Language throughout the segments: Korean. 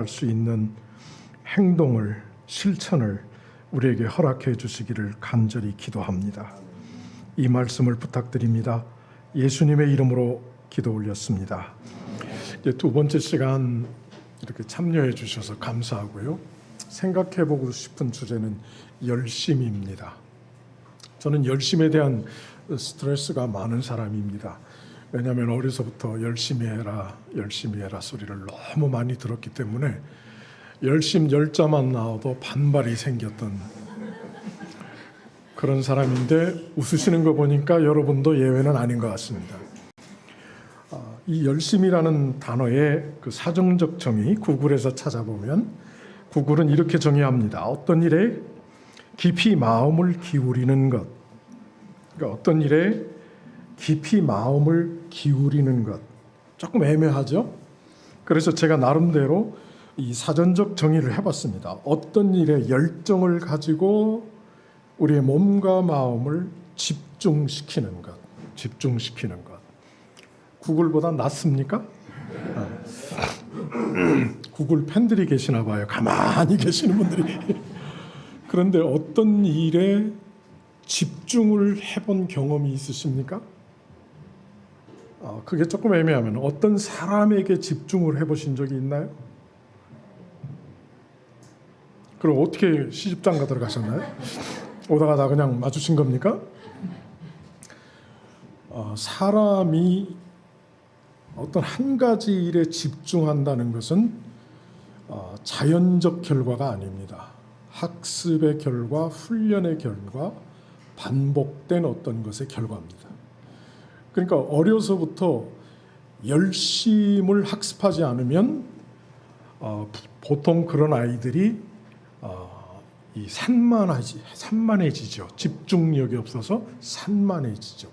할 수 있는 행동을, 실천을 우리에게 허락해 주시기를 간절히 기도합니다. 이 말씀을 부탁드립니다. 예수님의 이름으로 기도 올렸습니다. 이제 두 번째 시간 이렇게 참여해 주셔서 감사하고요. 생각해 보고 싶은 주제는 열심입니다. 저는 열심에 대한 스트레스가 많은 사람입니다. 왜냐하면 어려서부터 열심히 해라 소리를 너무 많이 들었기 때문에 열자만 나와도 반발이 생겼던 그런 사람인데, 웃으시는 거 보니까 여러분도 예외는 아닌 것 같습니다. 이 열심이라는 단어의 그 사정적 정의, 구글에서 찾아보면 구글은 이렇게 정의합니다. 어떤 일에 깊이 마음을 기울이는 것, 그러니까 어떤 일에 깊이 마음을 기울이는 것. 조금 애매하죠? 그래서 제가 나름대로 이 사전적 정의를 해봤습니다. 어떤 일에 열정을 가지고 우리의 몸과 마음을 집중시키는 것. 구글보다 낫습니까? 구글 팬들이 계시나 봐요. 가만히 계시는 분들이. 그런데 어떤 일에 집중을 해본 경험이 있으십니까? 그게 조금 애매하면 어떤 사람에게 집중을 해보신 적이 있나요? 그럼 어떻게 시집장가 들어가셨나요? 오다가 다 그냥 마주친 겁니까? 사람이 어떤 한 가지 일에 집중한다는 것은 자연적 결과가 아닙니다. 학습의 결과, 훈련의 결과, 반복된 어떤 것의 결과입니다. 그러니까 어려서부터 열심을 학습하지 않으면 보통 그런 아이들이 이 산만해지죠. 집중력이 없어서 산만해지죠.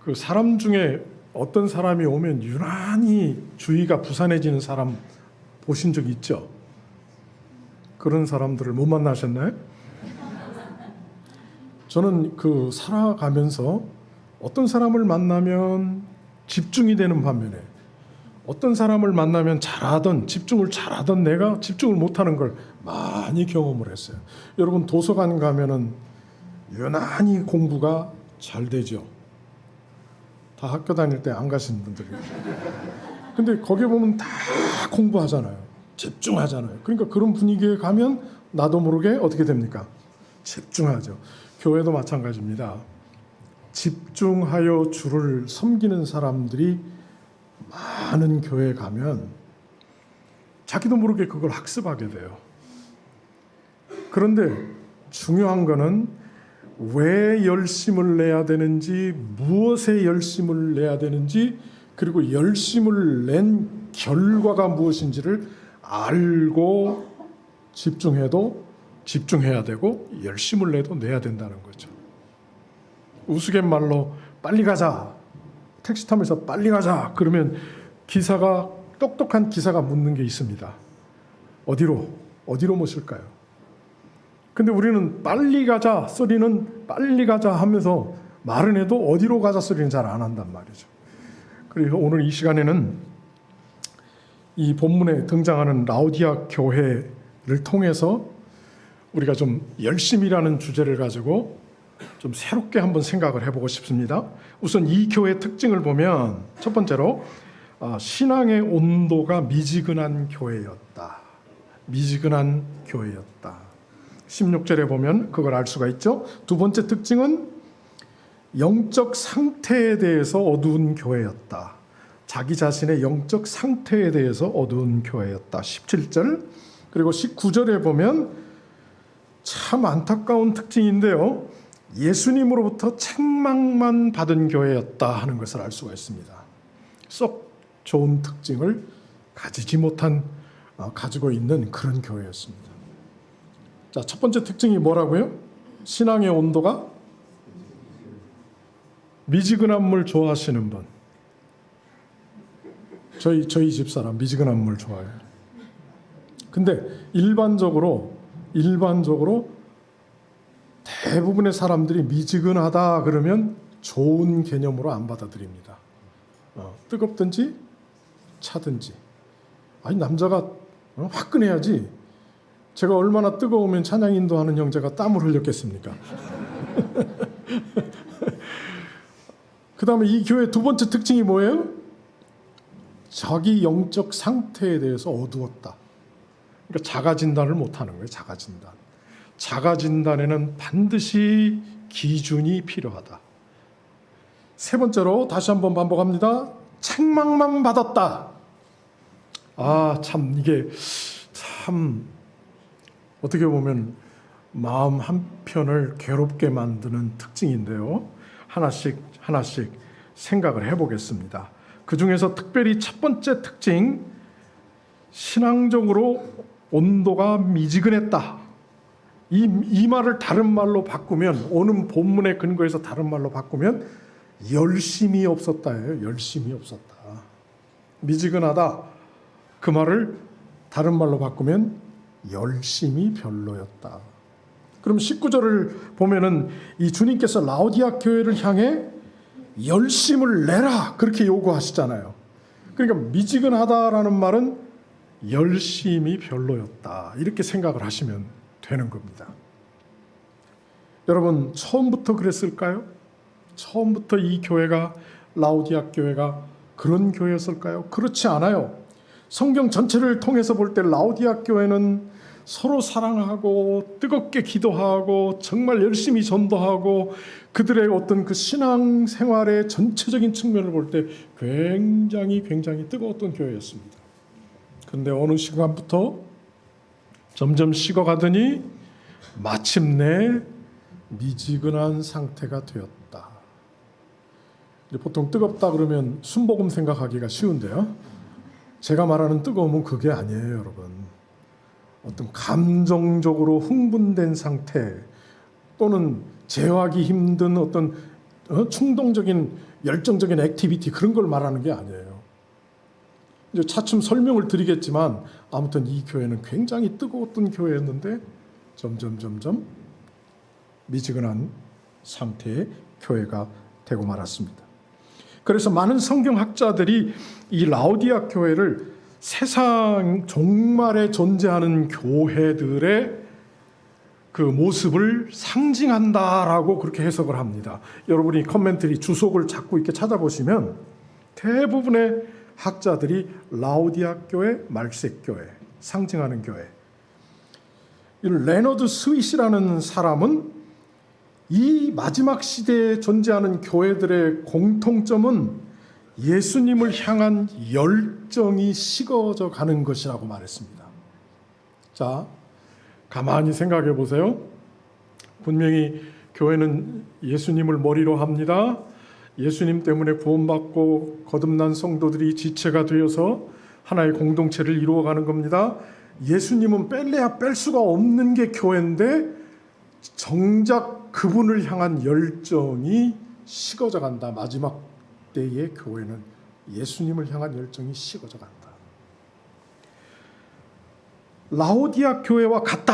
그 사람 중에 어떤 사람이 오면 유난히 주의가 부산해지는 사람 보신 적 있죠? 그런 사람들을 못 만나셨나요? 저는 그 살아가면서 어떤 사람을 만나면 집중이 되는 반면에 어떤 사람을 만나면 집중을 잘하던 내가 집중을 못하는 걸 많이 경험을 했어요. 여러분 도서관 가면은 유난히 공부가 잘 되죠. 다 학교 다닐 때 안 가신 분들이. 근데 거기 보면 다 공부하잖아요. 집중하잖아요. 그러니까 그런 분위기에 가면 나도 모르게 어떻게 됩니까? 집중하죠. 교회도 마찬가지입니다. 집중하여 주를 섬기는 사람들이 많은 교회에 가면 자기도 모르게 그걸 학습하게 돼요. 그런데 중요한 거는 왜 열심을 내야 되는지, 무엇에 열심을 내야 되는지, 그리고 열심을 낸 결과가 무엇인지를 알고 집중해야 되고 열심을 내도 내야 된다는 거죠. 우스갯말로 빨리 가자, 택시 타면서 빨리 가자 그러면 똑똑한 기사가 묻는 게 있습니다. 어디로 모실까요? 근데 우리는 빨리 가자 소리는 빨리 가자 하면서 말은 해도 어디로 가자 소리는 잘 안 한단 말이죠. 그래서 오늘 이 시간에는 이 본문에 등장하는 라오디아 교회를 통해서 우리가 좀 열심이라는 주제를 가지고 좀 새롭게 한번 생각을 해보고 싶습니다. 우선 이 교회의 특징을 보면 첫 번째로 신앙의 온도가 미지근한 교회였다. 16절에 보면 그걸 알 수가 있죠. 두 번째 특징은 영적 상태에 대해서 어두운 교회였다. 자기 자신의 영적 상태에 대해서 어두운 교회였다. 17절 그리고 19절에 보면 참 안타까운 특징인데요. 예수님으로부터 책망만 받은 교회였다 하는 것을 알 수가 있습니다. 썩 좋은 특징을 가지고 있는 그런 교회였습니다. 자, 첫 번째 특징이 뭐라고요? 신앙의 온도가 미지근한 물 좋아하시는 분. 저희 집사람 미지근한 물 좋아해요. 근데 일반적으로 대부분의 사람들이 미지근하다 그러면 좋은 개념으로 안 받아들입니다. 뜨겁든지 차든지. 아니 남자가 화끈해야지. 제가 얼마나 뜨거우면 찬양 인도하는 형제가 땀을 흘렸겠습니까? 그 다음에 이 교회 두 번째 특징이 뭐예요? 자기 영적 상태에 대해서 어두웠다. 그러니까 자가진단을 못하는 거예요. 자가진단에는 반드시 기준이 필요하다. 세 번째로 다시 한번 반복합니다. 책망만 받았다. 참 이게 참 어떻게 보면 마음 한편을 괴롭게 만드는 특징인데요. 하나씩 생각을 해보겠습니다. 그 중에서 특별히 첫 번째 특징, 신앙적으로 온도가 미지근했다. 이 말을 다른 말로 바꾸면, 오는 본문의 근거에서 다른 말로 바꾸면 열심이 없었다예요. 열심이 없었다. 미지근하다. 그 말을 다른 말로 바꾸면 열심이 별로였다. 그럼 19절을 보면은 이 주님께서 라오디아 교회를 향해 열심을 내라 그렇게 요구하시잖아요. 그러니까 미지근하다라는 말은 열심이 별로였다 이렇게 생각을 하시면 되는 겁니다. 여러분, 처음부터 그랬을까요? 처음부터 이 교회가, 라오디아 교회가 그런 교회였을까요? 그렇지 않아요. 성경 전체를 통해서 볼 때 라오디아 교회는 서로 사랑하고 뜨겁게 기도하고 정말 열심히 전도하고 그들의 어떤 그 신앙 생활의 전체적인 측면을 볼 때 굉장히 뜨거웠던 교회였습니다. 그런데 어느 시간부터 점점 식어가더니 마침내 미지근한 상태가 되었다. 보통 뜨겁다 그러면 순복음 생각하기가 쉬운데요. 제가 말하는 뜨거움은 그게 아니에요, 여러분. 어떤 감정적으로 흥분된 상태 또는 제어하기 힘든 어떤 충동적인 열정적인 액티비티 그런 걸 말하는 게 아니에요. 이제 차츰 설명을 드리겠지만 아무튼 이 교회는 굉장히 뜨거웠던 교회였는데 점점 미지근한 상태의 교회가 되고 말았습니다. 그래서 많은 성경학자들이 이 라오디아 교회를 세상 종말에 존재하는 교회들의 그 모습을 상징한다라고 그렇게 해석을 합니다. 여러분이 커멘터리 주석을 자꾸 이렇게 찾아보시면 대부분의 학자들이 라오디아 교회, 말색 교회, 상징하는 교회. 이 레너드 스윗이라는 사람은 이 마지막 시대에 존재하는 교회들의 공통점은 예수님을 향한 열정이 식어져 가는 것이라고 말했습니다. 자, 가만히 생각해 보세요. 분명히 교회는 예수님을 머리로 합니다. 예수님 때문에 구원받고 거듭난 성도들이 지체가 되어서 하나의 공동체를 이루어가는 겁니다. 예수님은 뺄래야 뺄 수가 없는 게 교회인데 정작 그분을 향한 열정이 식어져 간다. 마지막 때의 교회는 예수님을 향한 열정이 식어져 간다. 라오디아 교회와 같다.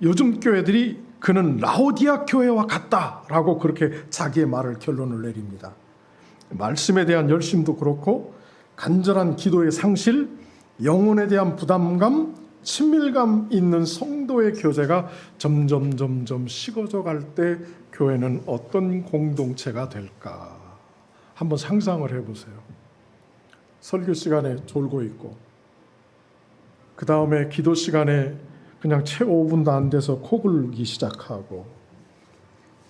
요즘 교회들이 그는 라오디아 교회와 같다라고 그렇게 자기의 말을 결론을 내립니다. 말씀에 대한 열심도 그렇고 간절한 기도의 상실, 영혼에 대한 부담감, 친밀감 있는 성도의 교제가 점점 식어져 갈 때 교회는 어떤 공동체가 될까? 한번 상상을 해보세요. 설교 시간에 졸고 있고 그 다음에 기도 시간에 그냥 채 5분도 안 돼서 코 골기 시작하고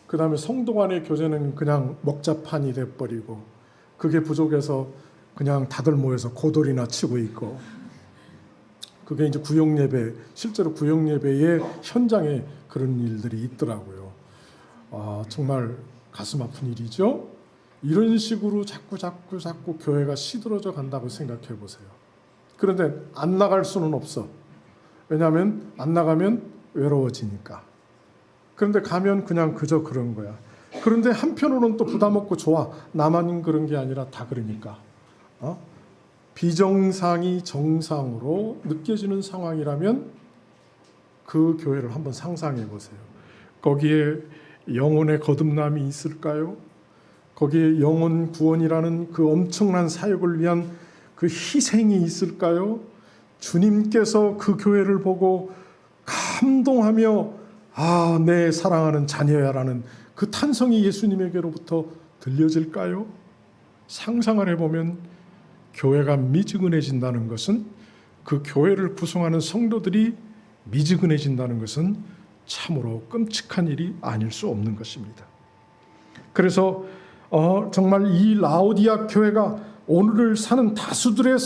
그 다음에 성도 간의 교제는 그냥 먹자판이 돼버리고 그게 부족해서 그냥 다들 모여서 고돌이나 치고 있고 그게 이제 구역예배, 실제로 구역예배의 현장에 그런 일들이 있더라고요. 정말 가슴 아픈 일이죠. 이런 식으로 자꾸 교회가 시들어져 간다고 생각해 보세요. 그런데 안 나갈 수는 없어. 왜냐하면 안 나가면 외로워지니까. 그런데 가면 그냥 그저 그런 거야. 그런데 한편으로는 또 부담 없고 좋아. 나만 그런 게 아니라 다 그러니까. 비정상이 정상으로 느껴지는 상황이라면 그 교회를 한번 상상해 보세요. 거기에 영혼의 거듭남이 있을까요? 거기에 영혼 구원이라는 그 엄청난 사역을 위한 그 희생이 있을까요? 주님께서 그 교회를 보고 감동하며 내 사랑하는 자녀야라는 그 탄성이 예수님에게로부터 들려질까요? 상상을 해보면 교회가 미지근해진다는 것은, 그 교회를 구성하는 성도들이 미지근해진다는 것은 참으로 끔찍한 일이 아닐 수 없는 것입니다. 그래서 정말 이 라오디아 교회가 오늘을 사는 다수의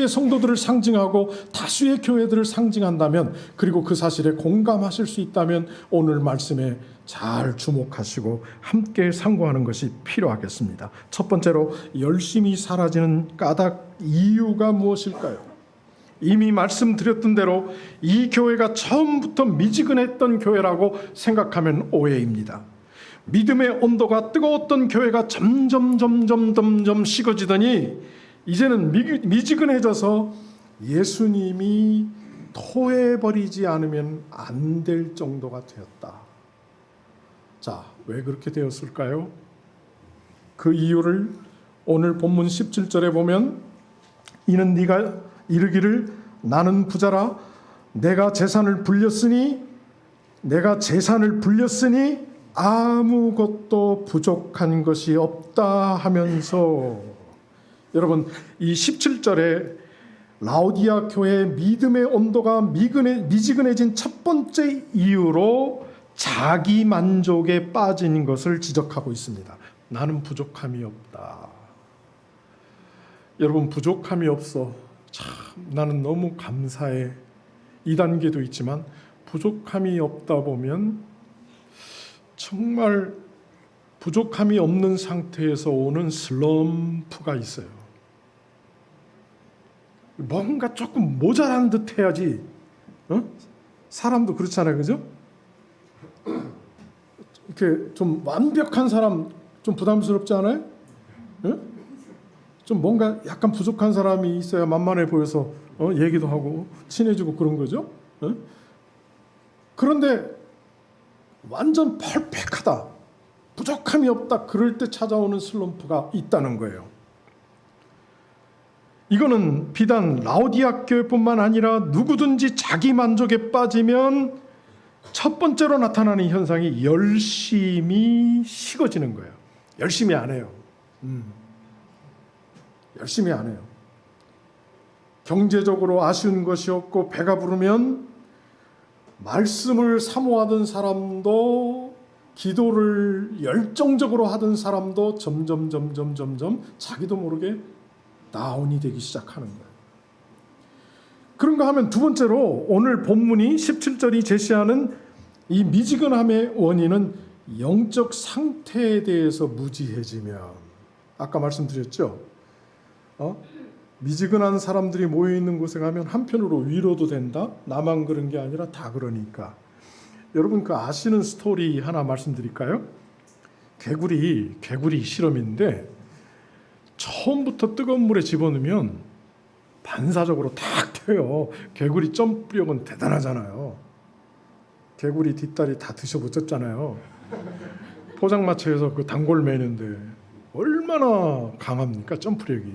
성도들을 상징하고 다수의 교회들을 상징한다면, 그리고 그 사실에 공감하실 수 있다면 오늘 말씀에 잘 주목하시고 함께 상고하는 것이 필요하겠습니다. 첫 번째로, 열심히 사라지는 까닭 이유가 무엇일까요? 이미 말씀드렸던 대로 이 교회가 처음부터 미지근했던 교회라고 생각하면 오해입니다. 믿음의 온도가 뜨거웠던 교회가 점점 식어지더니 이제는 미지근해져서 예수님이 토해버리지 않으면 안 될 정도가 되었다. 자, 왜 그렇게 되었을까요? 그 이유를 오늘 본문 17절에 보면, 이는 네가 이르기를 나는 부자라 내가 재산을 불렸으니 아무것도 부족한 것이 없다 하면서, 여러분, 이 17절에 라오디아 교회의 믿음의 온도가 미지근해진 첫 번째 이유로 자기 만족에 빠진 것을 지적하고 있습니다. 나는 부족함이 없다. 여러분, 부족함이 없어. 참 나는 너무 감사해. 이 단계도 있지만 부족함이 없다 보면 정말 부족함이 없는 상태에서 오는 슬럼프가 있어요. 뭔가 조금 모자란 듯 해야지. 사람도 그렇잖아요, 그죠? 이렇게 좀 완벽한 사람 좀 부담스럽지 않아요? 좀 뭔가 약간 부족한 사람이 있어야 만만해 보여서 얘기도 하고 친해지고 그런 거죠. 그런데 완전 퍼펙트하다, 부족함이 없다, 그럴 때 찾아오는 슬럼프가 있다는 거예요. 이거는 비단 라오디아 교회뿐만 아니라 누구든지 자기 만족에 빠지면 첫 번째로 나타나는 현상이 열심히 식어지는 거예요. 열심히 안 해요. 열심히 안 해요. 경제적으로 아쉬운 것이 없고 배가 부르면 말씀을 사모하던 사람도, 기도를 열정적으로 하던 사람도 점점 자기도 모르게 다운이 되기 시작하는 거예요. 그런가 하면 두 번째로, 오늘 본문이 17절이 제시하는 이 미지근함의 원인은 영적 상태에 대해서 무지해지면, 아까 말씀드렸죠. 미지근한 사람들이 모여있는 곳에 가면 한편으로 위로도 된다. 나만 그런 게 아니라 다 그러니까. 여러분, 그 아시는 스토리 하나 말씀드릴까요? 개구리 실험인데, 처음부터 뜨거운 물에 집어넣으면 반사적으로 탁 튀어요. 개구리 점프력은 대단하잖아요. 개구리 뒷다리 다 드셔보셨잖아요. 포장마차에서 그 단골 메뉴인데 얼마나 강합니까, 점프력이.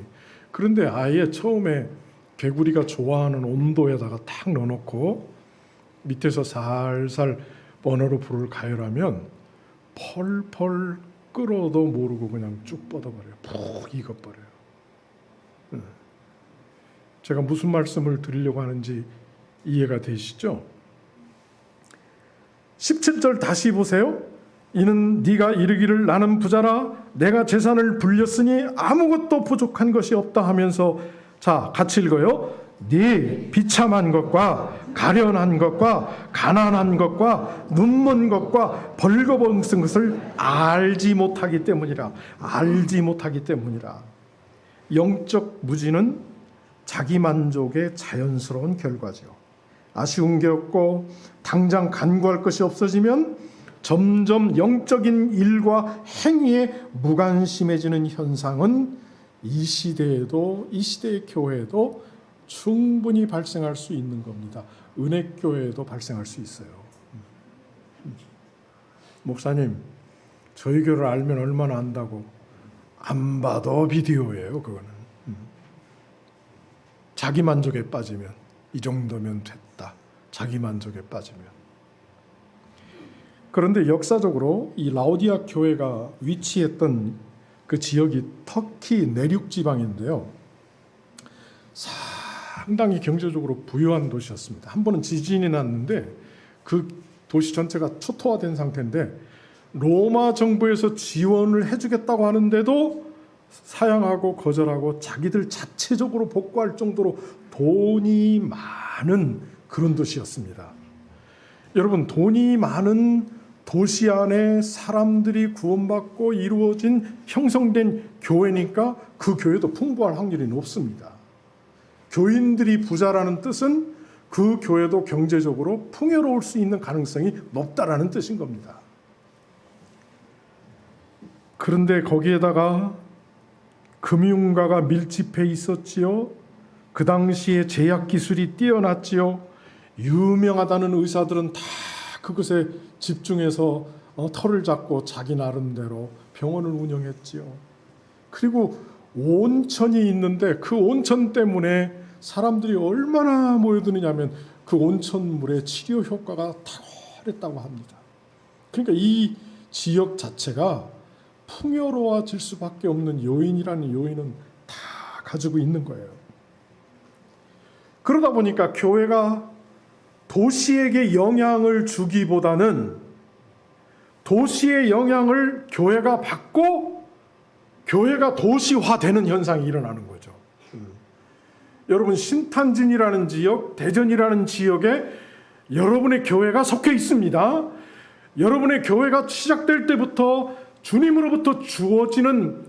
그런데 아예 처음에 개구리가 좋아하는 온도에다가 탁 넣어놓고 밑에서 살살 버너로 불을 가열하면 펄펄 끓어도 모르고 그냥 쭉 뻗어버려요. 푹 익어버려요. 제가 무슨 말씀을 드리려고 하는지 이해가 되시죠? 17절 다시 보세요. 이는 네가 이르기를 나는 부자라 내가 재산을 불렸으니 아무것도 부족한 것이 없다 하면서, 자, 같이 읽어요. 네 비참한 것과 가련한 것과 가난한 것과 눈먼 것과 벌거벗은 것을 알지 못하기 때문이라. 영적 무지는 자기 만족의 자연스러운 결과죠. 아쉬운 게 없고 당장 간구할 것이 없어지면 점점 영적인 일과 행위에 무관심해지는 현상은 이 시대의 교회에도 충분히 발생할 수 있는 겁니다. 은혜교회에도 발생할 수 있어요. 목사님, 저희 교회를 알면 얼마나 안다고. 안 봐도 비디오예요, 그거는. 자기 만족에 빠지면 이 정도면 됐다. 자기 만족에 빠지면. 그런데 역사적으로 이 라오디아 교회가 위치했던 그 지역이 터키 내륙 지방인데요. 상당히 경제적으로 부유한 도시였습니다. 한 번은 지진이 났는데 그 도시 전체가 초토화된 상태인데 로마 정부에서 지원을 해주겠다고 하는데도 사양하고 거절하고 자기들 자체적으로 복구할 정도로 돈이 많은 그런 도시였습니다. 여러분, 돈이 많은 도시 안에 사람들이 구원받고 이루어진 형성된 교회니까 그 교회도 풍부할 확률이 높습니다. 교인들이 부자라는 뜻은 그 교회도 경제적으로 풍요로울 수 있는 가능성이 높다라는 뜻인 겁니다. 그런데 거기에다가 금융가가 밀집해 있었지요. 그 당시에 제약 기술이 뛰어났지요. 유명하다는 의사들은 다 그것에 집중해서 털을 잡고 자기 나름대로 병원을 운영했지요. 그리고 온천이 있는데 그 온천 때문에 사람들이 얼마나 모여드느냐면 그 온천물의 치료 효과가 탁월했다고 합니다. 그러니까 이 지역 자체가 풍요로워질 수밖에 없는 요인이라는 요인은 다 가지고 있는 거예요. 그러다 보니까 교회가 도시에게 영향을 주기보다는 도시의 영향을 교회가 받고 교회가 도시화되는 현상이 일어나는 거죠. 여러분, 신탄진이라는 지역, 대전이라는 지역에 여러분의 교회가 속해 있습니다. 여러분의 교회가 시작될 때부터 주님으로부터 주어지는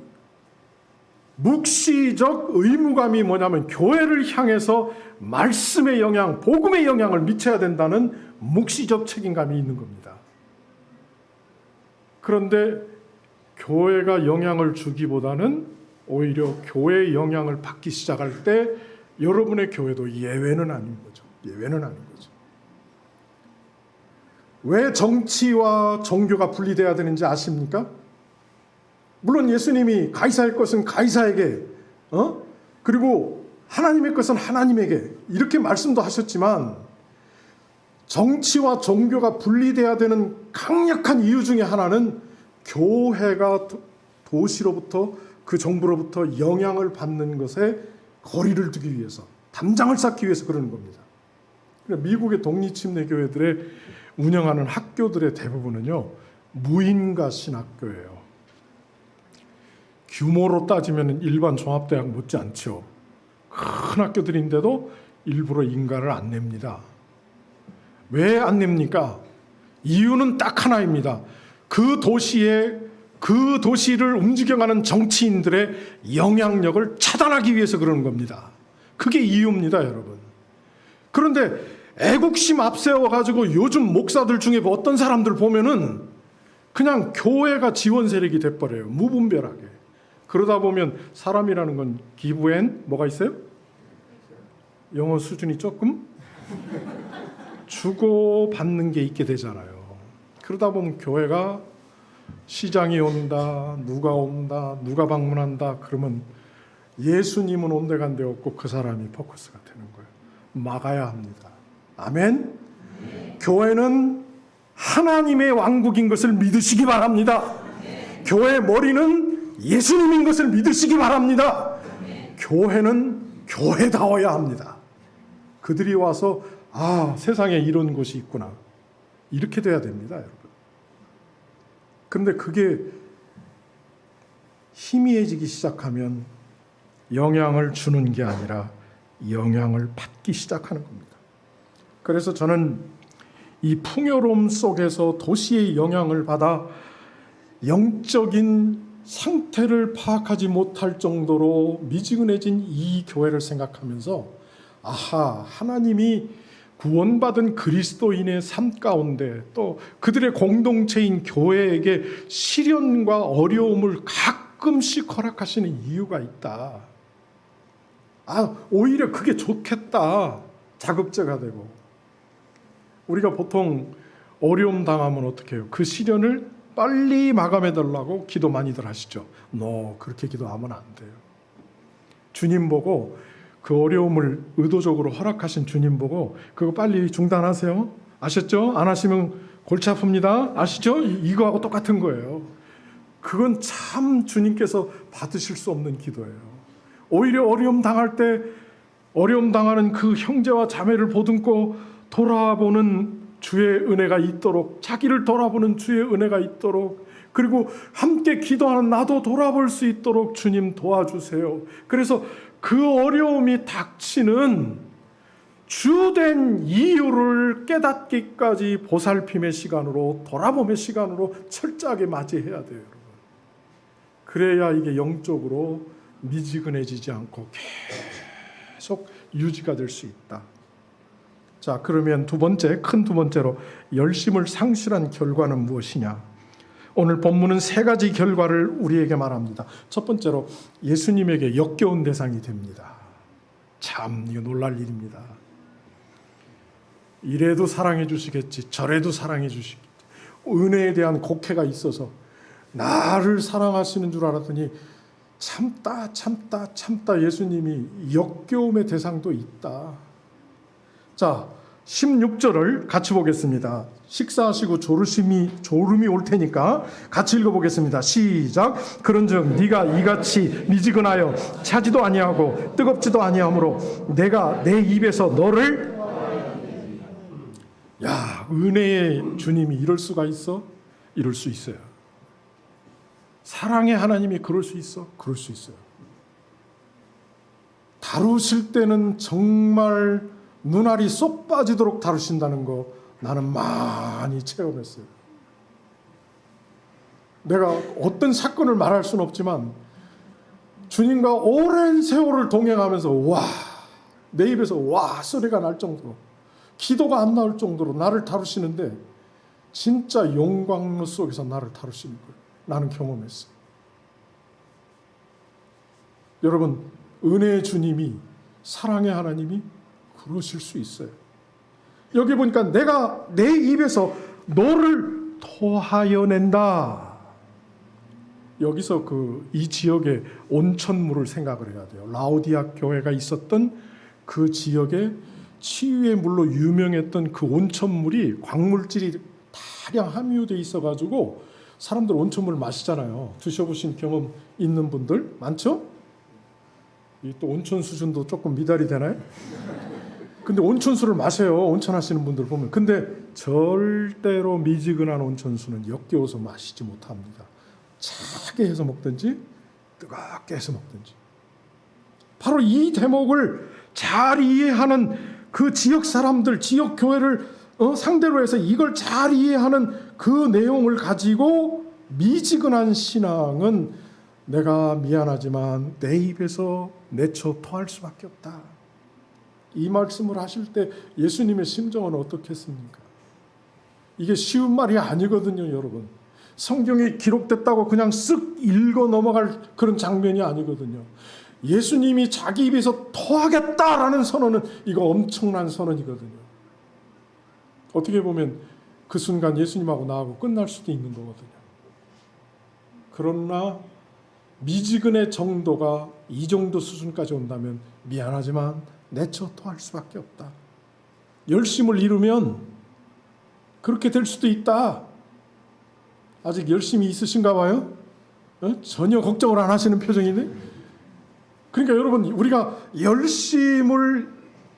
묵시적 의무감이 뭐냐면 교회를 향해서 말씀의 영향, 복음의 영향을 미쳐야 된다는 묵시적 책임감이 있는 겁니다. 그런데 교회가 영향을 주기보다는 오히려 교회의 영향을 받기 시작할 때 여러분의 교회도 예외는 아닌 거죠. 예외는 아닌 거죠. 왜 정치와 종교가 분리돼야 되는지 아십니까? 물론 예수님이 가이사의 것은 가이사에게, 그리고 하나님의 것은 하나님에게 이렇게 말씀도 하셨지만 정치와 종교가 분리돼야 되는 강력한 이유 중에 하나는 교회가 도시로부터 그 정부로부터 영향을 받는 것에 거리를 두기 위해서, 담장을 쌓기 위해서 그러는 겁니다. 미국의 독립침례교회들의 운영하는 학교들의 대부분은요, 무인가 신학교예요. 규모로 따지면 일반 종합대학 못지않죠. 큰 학교들인데도 일부러 인가를 안 냅니다. 왜 안 냅니까? 이유는 딱 하나입니다. 그 도시를 움직여가는 정치인들의 영향력을 차단하기 위해서 그러는 겁니다. 그게 이유입니다, 여러분. 그런데 애국심 앞세워가지고 요즘 목사들 중에 어떤 사람들 보면은 그냥 교회가 지원 세력이 돼버려요. 무분별하게. 그러다 보면 사람이라는 건 기부엔 뭐가 있어요? 영어 수준이 조금 주고받는 게 있게 되잖아요. 그러다 보면 교회가 시장이 온다, 누가 방문한다 그러면 예수님은 온데간데 없고 그 사람이 포커스가 되는 거예요. 막아야 합니다. 아멘? 교회는 하나님의 왕국인 것을 믿으시기 바랍니다. 교회의 머리는 예수님인 것을 믿으시기 바랍니다. 교회는 교회다워야 합니다. 그들이 와서 세상에 이런 곳이 있구나. 이렇게 돼야 됩니다, 여러분. 그런데 그게 희미해지기 시작하면 영향을 주는 게 아니라 영향을 받기 시작하는 겁니다. 그래서 저는 이 풍요로움 속에서 도시의 영향을 받아 영적인 상태를 파악하지 못할 정도로 미지근해진 이 교회를 생각하면서 하나님이 구원받은 그리스도인의 삶 가운데 또 그들의 공동체인 교회에게 시련과 어려움을 가끔씩 허락하시는 이유가 있다. 오히려 그게 좋겠다. 자극제가 되고. 우리가 보통 어려움 당하면 어떻게 해요? 그 시련을 빨리 마감해달라고 기도 많이들 하시죠. 그렇게 기도하면 안 돼요. 주님 보고 그 어려움을 의도적으로 허락하신 주님 보고 그거 빨리 중단하세요. 아셨죠? 안 하시면 골치 아픕니다. 아시죠? 이거하고 똑같은 거예요. 그건 참 주님께서 받으실 수 없는 기도예요. 오히려 어려움 당할 때 어려움 당하는 그 형제와 자매를 보듬고 돌아보는 주의 은혜가 있도록, 자기를 돌아보는 주의 은혜가 있도록, 그리고 함께 기도하는 나도 돌아볼 수 있도록 주님 도와주세요. 그래서 그 어려움이 닥치는 주된 이유를 깨닫기까지 보살핌의 시간으로, 돌아봄의 시간으로 철저하게 맞이해야 돼요, 여러분. 그래야 이게 영적으로 미지근해지지 않고 계속 유지가 될 수 있다. 자, 그러면 큰 두 번째로 열심을 상실한 결과는 무엇이냐? 오늘 본문은 세 가지 결과를 우리에게 말합니다. 첫 번째로 예수님에게 역겨운 대상이 됩니다. 참 이거 놀랄 일입니다. 이래도 사랑해 주시겠지, 저래도 사랑해 주시겠지. 은혜에 대한 곡해가 있어서 나를 사랑하시는 줄 알았더니 참다 예수님이 역겨움의 대상도 있다. 자, 16절을 같이 보겠습니다. 식사하시고 졸음이 올 테니까 같이 읽어보겠습니다. 시작. 그런즉 네가 이같이 미지근하여 차지도 아니하고 뜨겁지도 아니하므로 내가 내 입에서 너를 은혜의 주님이 이럴 수가 있어? 이럴 수 있어요. 사랑의 하나님이 그럴 수 있어? 그럴 수 있어요. 다루실 때는 정말 눈알이 쏙 빠지도록 다루신다는 거 나는 많이 체험했어요. 내가 어떤 사건을 말할 수는 없지만 주님과 오랜 세월을 동행하면서 내 입에서 소리가 날 정도로, 기도가 안 나올 정도로 나를 다루시는데 진짜 용광로 속에서 나를 다루시는 거예요. 나는 경험했어. 여러분, 은혜의 주님이, 사랑의 하나님이 그러실 수 있어요. 여기 보니까 내가 내 입에서 너를 토하여낸다. 여기서 이 지역의 온천물을 생각을 해야 돼요. 라오디아 교회가 있었던 그 지역에 치유의 물로 유명했던 그 온천물이 광물질이 다량 함유되어 있어가지고 사람들 온천물 마시잖아요. 드셔보신 경험 있는 분들 많죠? 이 또 온천 수준도 조금 미달이 되나요? 근데 온천수를 마셔요. 온천하시는 분들 보면. 근데 절대로 미지근한 온천수는 역겨워서 마시지 못합니다. 차게 해서 먹든지 뜨겁게 해서 먹든지. 바로 이 대목을 잘 이해하는 그 지역 사람들, 지역 교회를 상대로 해서 이걸 잘 이해하는 그 내용을 가지고 미지근한 신앙은 내가 미안하지만 내 입에서 내쳐 토할 수밖에 없다. 이 말씀을 하실 때 예수님의 심정은 어떻겠습니까? 이게 쉬운 말이 아니거든요, 여러분. 성경에 기록됐다고 그냥 쓱 읽어 넘어갈 그런 장면이 아니거든요. 예수님이 자기 입에서 토하겠다라는 선언은 이거 엄청난 선언이거든요. 어떻게 보면 그 순간 예수님하고 나하고 끝날 수도 있는 거거든요. 그러나 미지근의 정도가 이 정도 수준까지 온다면 미안하지만 내쳐 토할 수밖에 없다. 열심을 잃으면 그렇게 될 수도 있다. 아직 열심이 있으신가 봐요? 전혀 걱정을 안 하시는 표정이네. 그러니까 여러분, 우리가 열심을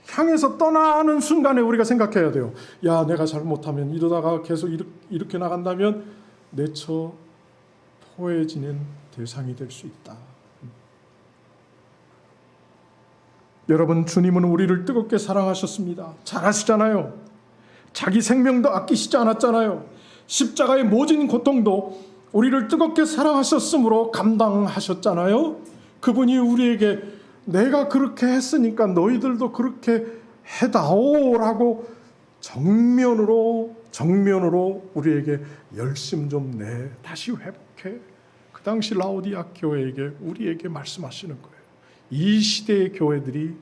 향해서 떠나는 순간에 우리가 생각해야 돼요. 내가 잘못하면 이러다가 계속 이렇게 나간다면 내쳐 토해지는 대상이 될 수 있다. 여러분, 주님은 우리를 뜨겁게 사랑하셨습니다. 잘하시잖아요. 자기 생명도 아끼시지 않았잖아요. 십자가의 모진 고통도 우리를 뜨겁게 사랑하셨으므로 감당하셨잖아요. 그분이 우리에게 내가 그렇게 했으니까 너희들도 그렇게 해다오라고 정면으로 우리에게 열심 좀 내, 다시 회복해. 그 당시 라오디아 교회에게, 우리에게 말씀하시는 거예요. 이 시대의 교회들이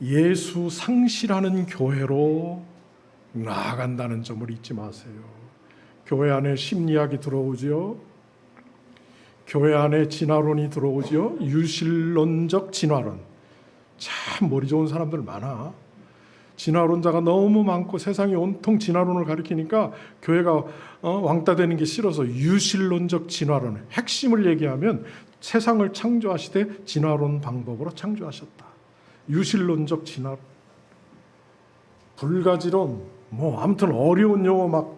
예수 상실하는 교회로 나아간다는 점을 잊지 마세요. 교회 안에 심리학이 들어오지요. 교회 안에 진화론이 들어오죠. 유실론적 진화론. 참 머리 좋은 사람들 많아. 진화론자가 너무 많고 세상이 온통 진화론을 가리키니까 교회가 왕따 되는 게 싫어서 유실론적 진화론, 핵심을 얘기하면 세상을 창조하시되 진화론 방법으로 창조하셨다. 유실론적 진화론, 불가지론, 뭐 아무튼 어려운 용어 막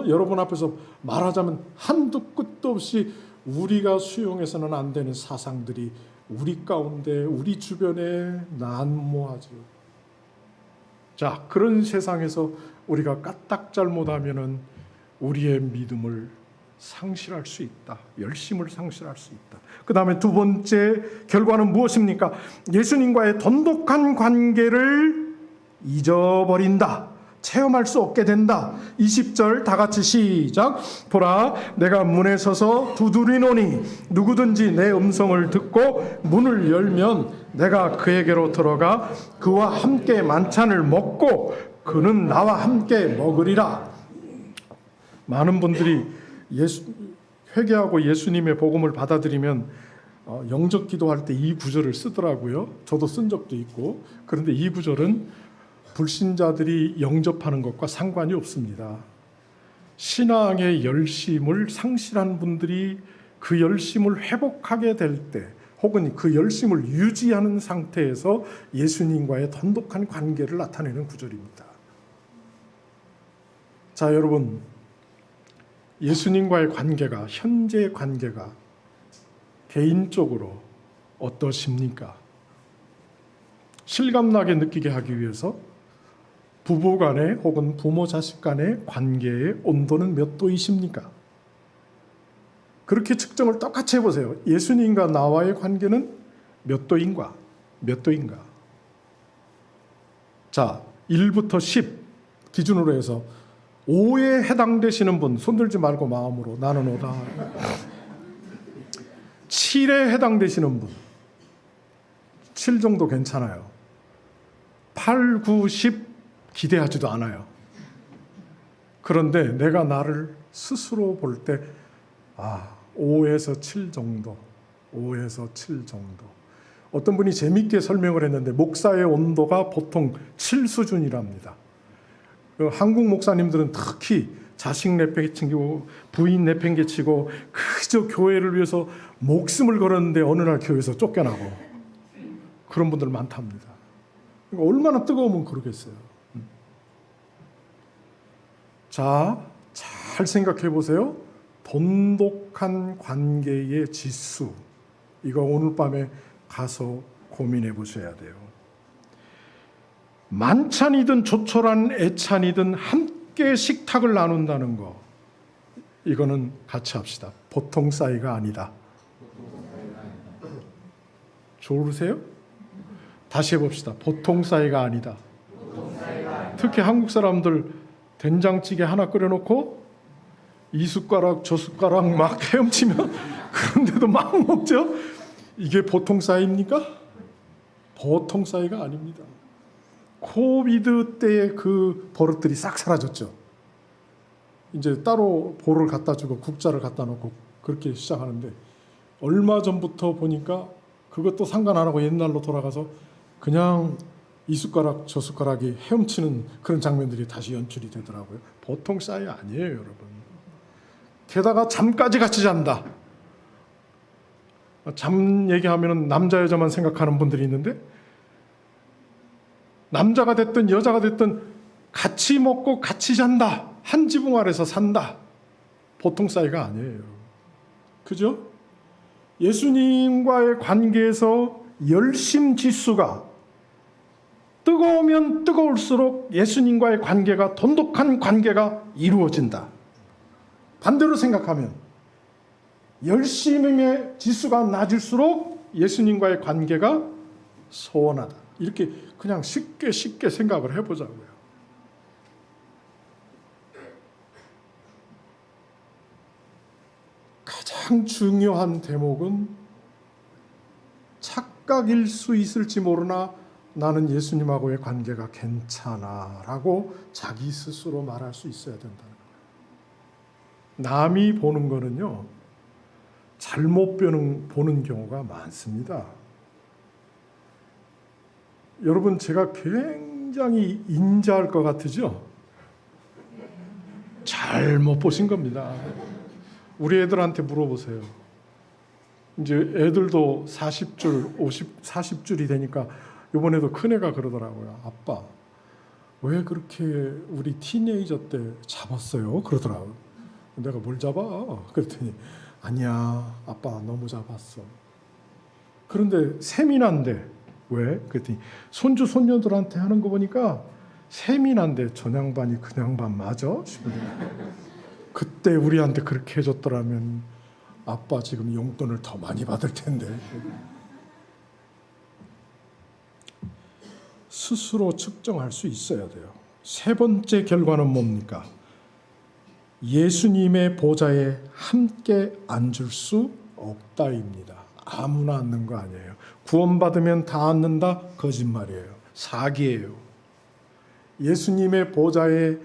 여러분 앞에서 말하자면 한두 끝도 없이 우리가 수용해서는 안 되는 사상들이 우리 가운데 우리 주변에 난무하죠. 자, 그런 세상에서 우리가 까딱 잘못하면은 우리의 믿음을 상실할 수 있다. 열심을 상실할 수 있다. 그 다음에 두 번째 결과는 무엇입니까? 예수님과의 돈독한 관계를 잊어버린다. 체험할 수 없게 된다. 20절 다 같이 시작. 보라, 내가 문에 서서 두드리노니 누구든지 내 음성을 듣고 문을 열면 내가 그에게로 들어가 그와 함께 만찬을 먹고 그는 나와 함께 먹으리라. 많은 분들이 회개하고 예수님의 복음을 받아들이면 영접 기도할 때 이 구절을 쓰더라고요. 저도 쓴 적도 있고. 그런데 이 구절은 불신자들이 영접하는 것과 상관이 없습니다. 신앙의 열심을 상실한 분들이 그 열심을 회복하게 될 때, 혹은 그 열심을 유지하는 상태에서 예수님과의 돈독한 관계를 나타내는 구절입니다. 자, 여러분, 예수님과의 관계가, 현재의 관계가 개인적으로 어떠십니까? 실감나게 느끼게 하기 위해서 부부 간의 혹은 부모 자식 간의 관계의 온도는 몇 도이십니까? 그렇게 측정을 똑같이 해보세요. 예수님과 나와의 관계는 몇 도인가? 몇 도인가? 자, 1부터 10 기준으로 해서 5에 해당되시는 분 손들지 말고 마음으로 나는 5다. 7에 해당되시는 분 7 정도 괜찮아요. 8, 9, 10 기대하지도 않아요. 그런데 내가 나를 스스로 볼 때 5에서 7 정도, 5에서 7 정도. 어떤 분이 재밌게 설명을 했는데 목사의 온도가 보통 7 수준이랍니다. 한국 목사님들은 특히 자식 내팽개치고 부인 내팽개치고 그저 교회를 위해서 목숨을 걸었는데 어느 날 교회에서 쫓겨나고 그런 분들 많답니다. 그러니까 얼마나 뜨거우면 그러겠어요. 자, 잘 생각해 보세요. 돈독한 관계의 지수. 이거 오늘 밤에 가서 고민해 보셔야 돼요. 만찬이든 조촐한 애찬이든 함께 식탁을 나눈다는 거. 이거는 같이 합시다. 보통 사이가 아니다. 좋으세요? 다시 해봅시다. 보통 사이가 아니다. 특히 한국 사람들 된장찌개 하나 끓여놓고 이 숟가락 저 숟가락 막 헤엄치면 그런데도 막 먹죠. 이게 보통 사이입니까? 보통 사이가 아닙니다. 코비드 때의 그 버릇들이 싹 사라졌죠. 이제 따로 볼을 갖다 주고 국자를 갖다 놓고 그렇게 시작하는데 얼마 전부터 보니까 그것도 상관 안 하고 옛날로 돌아가서 그냥 이 숟가락 저 숟가락이 헤엄치는 그런 장면들이 다시 연출이 되더라고요. 보통 사이 아니에요, 여러분. 게다가 잠까지 같이 잔다. 잠 얘기하면 남자 여자만 생각하는 분들이 있는데 남자가 됐든 여자가 됐든 같이 먹고 같이 잔다. 한 지붕 아래서 산다. 보통 사이가 아니에요. 그죠? 예수님과의 관계에서 열심 지수가 뜨거우면 뜨거울수록 예수님과의 관계가 돈독한 관계가 이루어진다. 반대로 생각하면 열심의 지수가 낮을수록 예수님과의 관계가 소원하다. 이렇게 그냥 쉽게 생각을 해보자고요. 가장 중요한 대목은 착각일 수 있을지 모르나 나는 예수님하고의 관계가 괜찮아 라고 자기 스스로 말할 수 있어야 된다는 거예요. 남이 보는 거는요, 잘못 보는 경우가 많습니다. 여러분, 제가 굉장히 인자할 것 같으죠? 잘못 보신 겁니다. 우리 애들한테 물어보세요. 이제 애들도 40줄, 40줄이 되니까 이번에도 큰애가 그러더라고요. 아빠, 왜 그렇게 우리 티네이저 때 잡았어요? 그러더라고요. 내가 뭘 잡아? 그랬더니 아니야, 아빠 너무 잡았어. 그런데 세민한데 왜? 그랬더니 손주 손녀들한테 하는 거 보니까 세민한데 전양반이 그냥반 맞아? 그때 우리한테 그렇게 해줬더라면 아빠 지금 용돈을 더 많이 받을 텐데. 스스로 측정할 수 있어야 돼요. 세 번째 결과는 뭡니까? 예수님의 보좌에 함께 앉을 수 없다입니다. 아무나 앉는 거 아니에요. 구원받으면 다 앉는다? 거짓말이에요. 사기예요. 예수님의 보좌에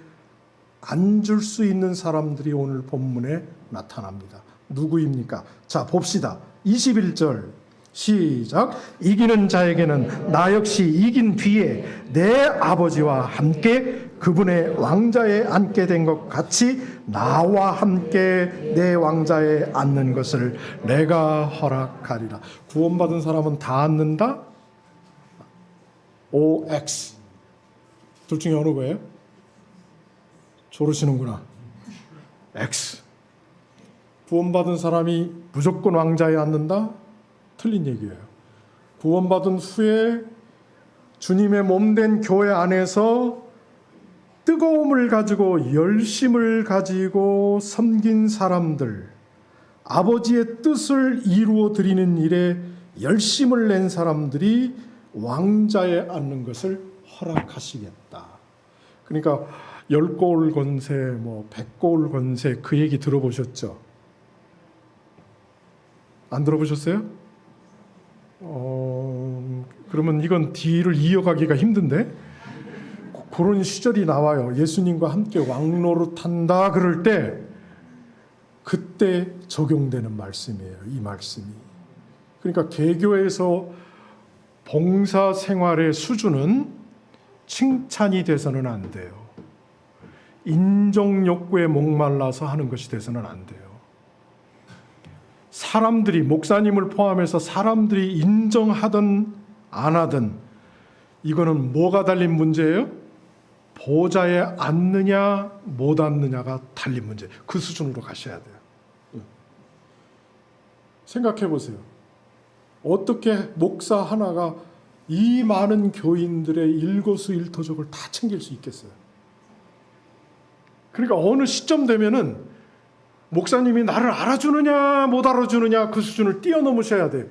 앉을 수 있는 사람들이 오늘 본문에 나타납니다. 누구입니까? 자, 봅시다. 21절 시작. 이기는 자에게는 나 역시 이긴 뒤에 내 아버지와 함께 그분의 왕자에 앉게 된 것 같이 나와 함께 내 왕자에 앉는 것을 내가 허락하리라. 구원받은 사람은 다 앉는다? OX. 둘 중에 어느 거예요? 조르시는구나. X. 구원받은 사람이 무조건 왕자에 앉는다? 틀린 얘기예요. 구원받은 후에 주님의 몸된 교회 안에서 뜨거움을 가지고 열심을 가지고 섬긴 사람들, 아버지의 뜻을 이루어 드리는 일에 열심을 낸 사람들이 왕자에 앉는 것을 허락하시겠다. 그러니까 10고울 권세, 100고울 권세 그 얘기 들어보셨죠? 안 들어보셨어요? 그러면 이건 뒤를 이어가기가 힘든데 그런 시절이 나와요. 예수님과 함께 왕노릇한다 그럴 때 그때 적용되는 말씀이에요. 이 말씀이. 그러니까 개교에서 봉사 생활의 수준은 칭찬이 돼서는 안 돼요. 인정 욕구에 목말라서 하는 것이 돼서는 안 돼요. 사람들이, 목사님을 포함해서 사람들이 인정하든 안 하든 이거는 뭐가 달린 문제예요? 보좌에 앉느냐 못 앉느냐가 달린 문제. 그 수준으로 가셔야 돼요. 생각해 보세요. 어떻게 목사 하나가 이 많은 교인들의 일거수일투족을 다 챙길 수 있겠어요? 그러니까 어느 시점 되면은 목사님이 나를 알아주느냐 못 알아주느냐 그 수준을 뛰어넘으셔야 돼요.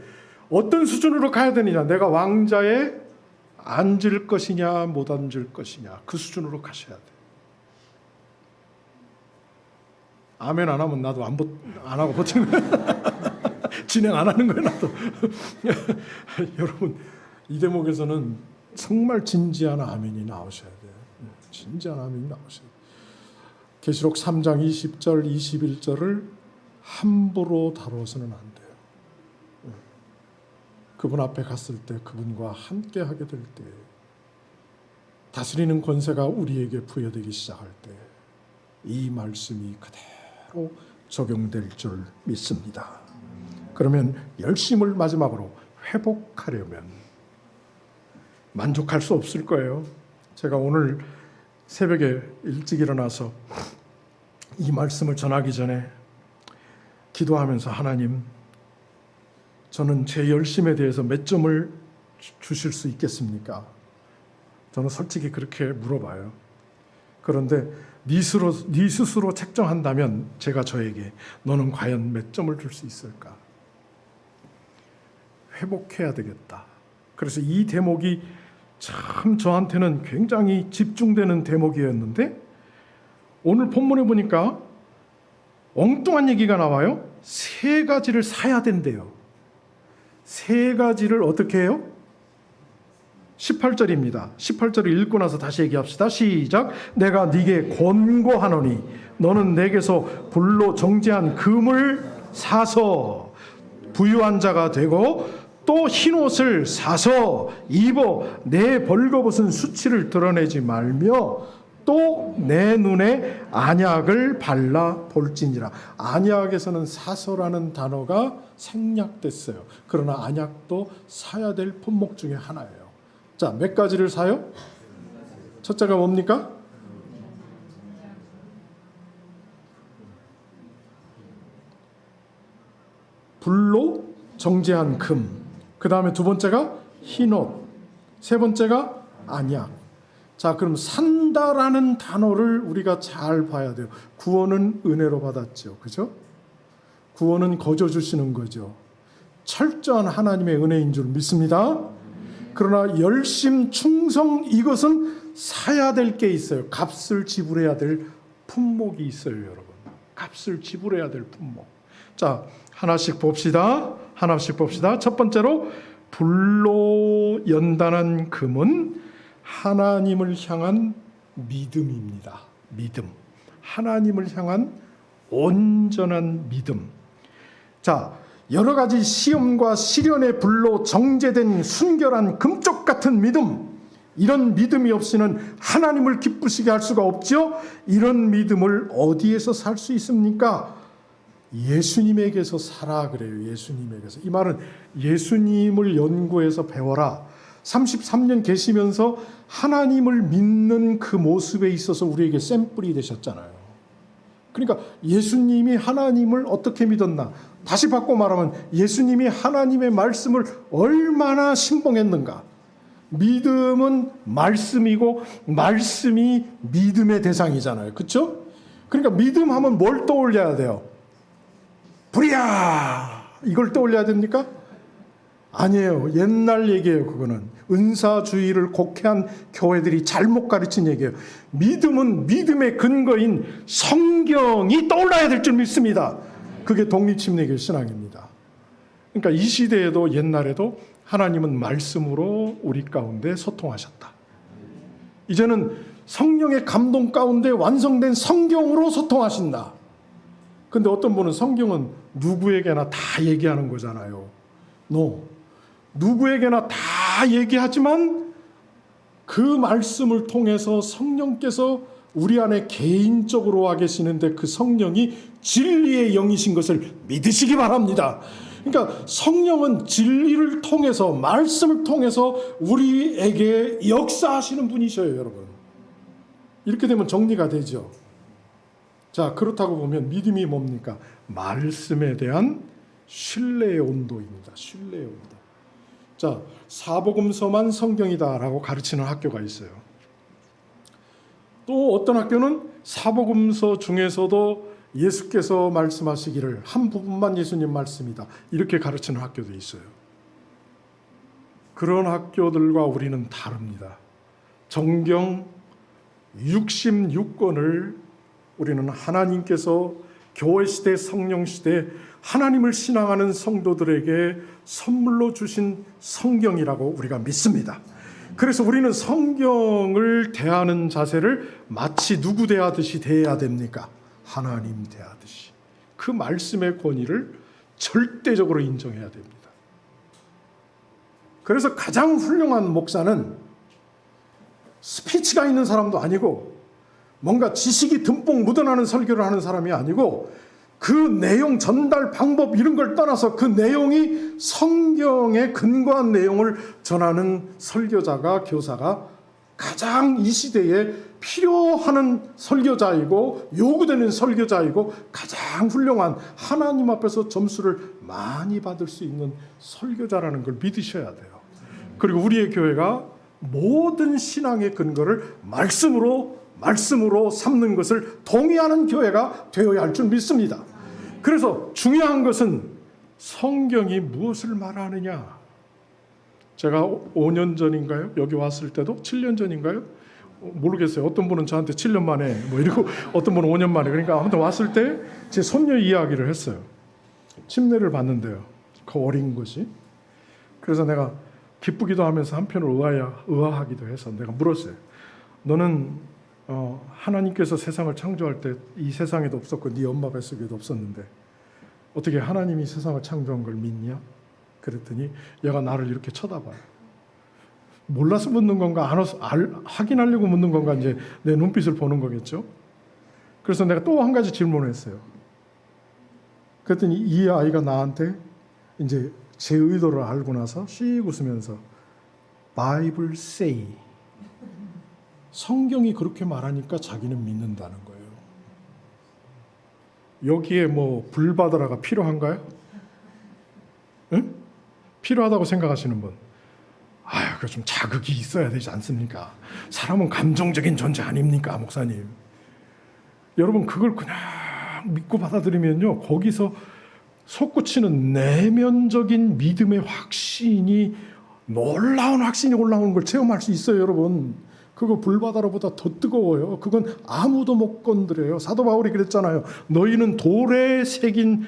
어떤 수준으로 가야 되느냐, 내가 왕자에 앉을 것이냐 못 앉을 것이냐 그 수준으로 가셔야 돼요. 아멘 안 하면 나도 안 하고 버티는 거예요. 진행 안 하는 거예요 나도. 여러분, 이 대목에서는 정말 진지한 아멘이 나오셔야 돼요. 진지한 아멘이 나오셔야 돼요. 계시록 3장 20절 21절을 함부로 다뤄서는 안 돼요. 그분 앞에 갔을 때, 그분과 함께 하게 될 때, 다스리는 권세가 우리에게 부여되기 시작할 때 이 말씀이 그대로 적용될 줄 믿습니다. 그러면 열심을 마지막으로 회복하려면 만족할 수 없을 거예요. 제가 오늘 새벽에 일찍 일어나서 이 말씀을 전하기 전에 기도하면서, 하나님, 저는 제 열심에 대해서 몇 점을 주실 수 있겠습니까? 저는 솔직히 그렇게 물어봐요. 그런데 네 스스로 책정한다면 제가 저에게 너는 과연 몇 점을 줄 수 있을까? 회복해야 되겠다. 그래서 이 대목이 참 저한테는 굉장히 집중되는 대목이었는데 오늘 본문에 보니까 엉뚱한 얘기가 나와요. 3가지를 사야 된대요. 3가지를 어떻게 해요? 18절입니다. 18절을 읽고 나서 다시 얘기합시다. 시작. 내가 네게 권고하노니 너는 내게서 불로 정제한 금을 사서 부유한 자가 되고 또 흰옷을 사서 입어 내 벌거벗은 수치를 드러내지 말며 또 내 눈에 안약을 발라 볼지니라. 안약에서는 사서라는 단어가 생략됐어요. 그러나 안약도 사야 될 품목 중에 하나예요. 자, 몇 가지를 사요? 첫째가 뭡니까? 불로 정제한 금. 그 다음에 두 번째가 흰옷. 세 번째가 안약. 자, 그럼 산다라는 단어를 우리가 잘 봐야 돼요. 구원은 은혜로 받았죠. 그죠? 구원은 거저 주시는 거죠. 철저한 하나님의 은혜인 줄 믿습니다. 그러나 열심, 충성, 이것은 사야 될 게 있어요. 값을 지불해야 될 품목이 있어요, 여러분. 값을 지불해야 될 품목. 자, 하나씩 봅시다. 하나씩 봅시다. 첫 번째로 불로 연단한 금은 하나님을 향한 믿음입니다. 믿음. 하나님을 향한 온전한 믿음. 자, 여러 가지 시험과 시련의 불로 정제된 순결한 금쪽 같은 믿음. 이런 믿음이 없이는 하나님을 기쁘시게 할 수가 없죠. 이런 믿음을 어디에서 살 수 있습니까? 예수님에게서 살아 그래요. 예수님에게서. 이 말은 예수님을 연구해서 배워라. 33년 계시면서 하나님을 믿는 그 모습에 있어서 우리에게 샘플이 되셨잖아요. 그러니까 예수님이 하나님을 어떻게 믿었나? 다시 바꿔 말하면 예수님이 하나님의 말씀을 얼마나 신봉했는가? 믿음은 말씀이고 말씀이 믿음의 대상이잖아요. 그렇죠? 그러니까 믿음하면 뭘 떠올려야 돼요? 불이야! 이걸 떠올려야 됩니까? 아니에요. 옛날 얘기예요. 그거는 은사주의를 곡해한 교회들이 잘못 가르친 얘기예요. 믿음은 믿음의 근거인 성경이 떠올라야 될 줄 믿습니다. 그게 독립침례교 신앙입니다. 그러니까 이 시대에도 옛날에도 하나님은 말씀으로 우리 가운데 소통하셨다. 이제는 성령의 감동 가운데 완성된 성경으로 소통하신다. 근데 어떤 분은 성경은 누구에게나 다 얘기하는 거잖아요. 누구에게나 다 얘기하지만 그 말씀을 통해서 성령께서 우리 안에 개인적으로 와 계시는데 그 성령이 진리의 영이신 것을 믿으시기 바랍니다. 그러니까 성령은 진리를 통해서 말씀을 통해서 우리에게 역사하시는 분이셔요, 여러분. 이렇게 되면 정리가 되죠. 자, 그렇다고 보면 믿음이 뭡니까? 말씀에 대한 신뢰의 온도입니다. 신뢰의 온도. 자, 사복음서만 성경이다라고 가르치는 학교가 있어요. 또 어떤 학교는 사복음서 중에서도 예수께서 말씀하시기를 한 부분만 예수님 말씀이다. 이렇게 가르치는 학교도 있어요. 그런 학교들과 우리는 다릅니다. 정경 66권을 우리는 하나님께서 교회 시대, 성령 시대 하나님을 신앙하는 성도들에게 선물로 주신 성경이라고 우리가 믿습니다. 그래서 우리는 성경을 대하는 자세를 마치 누구 대하듯이 대해야 됩니까? 하나님 대하듯이. 그 말씀의 권위를 절대적으로 인정해야 됩니다. 그래서 가장 훌륭한 목사는 스피치가 있는 사람도 아니고 뭔가 지식이 듬뿍 묻어나는 설교를 하는 사람이 아니고 그 내용 전달 방법 이런 걸 떠나서 그 내용이 성경에 근거한 내용을 전하는 설교자가 교사가 가장 이 시대에 필요한 설교자이고 요구되는 설교자이고 가장 훌륭한 하나님 앞에서 점수를 많이 받을 수 있는 설교자라는 걸 믿으셔야 돼요. 그리고 우리의 교회가 모든 신앙의 근거를 말씀으로 삼는 것을 동의하는 교회가 되어야 할 줄 믿습니다. 그래서 중요한 것은 성경이 무엇을 말하느냐. 제가 5년 전인가요? 여기 왔을 때도 7년 전인가요? 모르겠어요. 어떤 분은 저한테 7년 만에 뭐 이러고 어떤 분은 5년 만에. 그러니까 아무튼 왔을 때 제 손녀 이야기를 했어요. 침례를 받는데요. 그 어린 것이. 그래서 내가 기쁘기도 하면서 한편으로 의아하기도 해서 내가 물었어요. 너는 하나님께서 세상을 창조할 때 이 세상에도 없었고 네 엄마 뱃속에도 없었는데 어떻게 하나님이 세상을 창조한 걸 믿냐? 그랬더니 얘가 나를 이렇게 쳐다봐요. 몰라서 묻는 건가, 확인하려고 묻는 건가, 이제 내 눈빛을 보는 거겠죠. 그래서 내가 또 한 가지 질문을 했어요. 그랬더니 이 아이가 나한테 이제 제 의도를 알고 나서 씩 웃으면서 Bible say, 성경이 그렇게 말하니까 자기는 믿는다는 거예요. 여기에 뭐 불바다라가 필요한가요? 응? 필요하다고 생각하시는 분, 아유, 그 좀 자극이 있어야 되지 않습니까? 사람은 감정적인 존재 아닙니까, 목사님? 여러분, 그걸 그냥 믿고 받아들이면요, 거기서 솟구치는 내면적인 믿음의 확신이, 놀라운 확신이 올라오는 걸 체험할 수 있어요, 여러분. 그거 불바다로보다 더 뜨거워요. 그건 아무도 못 건드려요. 사도 바울이 그랬잖아요. 너희는 돌에 새긴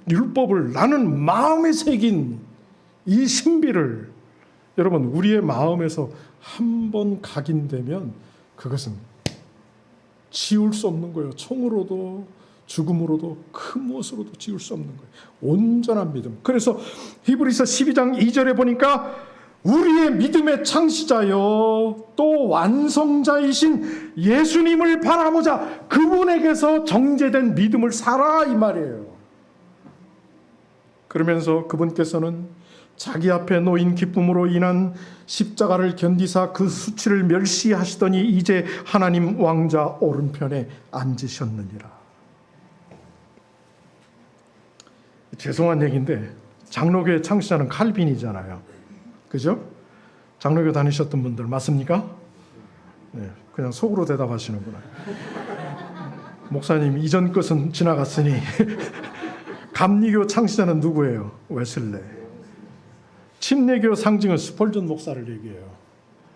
율법을, 나는 마음에 새긴 이 신비를, 여러분, 우리의 마음에서 한번 각인되면 그것은 지울 수 없는 거예요. 총으로도 죽음으로도 그 무엇으로도 지울 수 없는 거예요. 온전한 믿음. 그래서 히브리서 12장 2절에 보니까 우리의 믿음의 창시자요 또 완성자이신 예수님을 바라보자, 그분에게서 정죄된 믿음을 살아, 이 말이에요. 그러면서 그분께서는 자기 앞에 놓인 기쁨으로 인한 십자가를 견디사 그 수치를 멸시하시더니 이제 하나님 왕자 오른편에 앉으셨느니라. 죄송한 얘기인데 장로교의 창시자는 칼빈이잖아요. 그죠? 장로교 다니셨던 분들 맞습니까? 네, 그냥 속으로 대답하시는구나. 목사님, 이전 것은 지나갔으니 감리교 창시자는 누구예요? 웨슬레. 침례교 상징은 스펄전 목사를 얘기해요.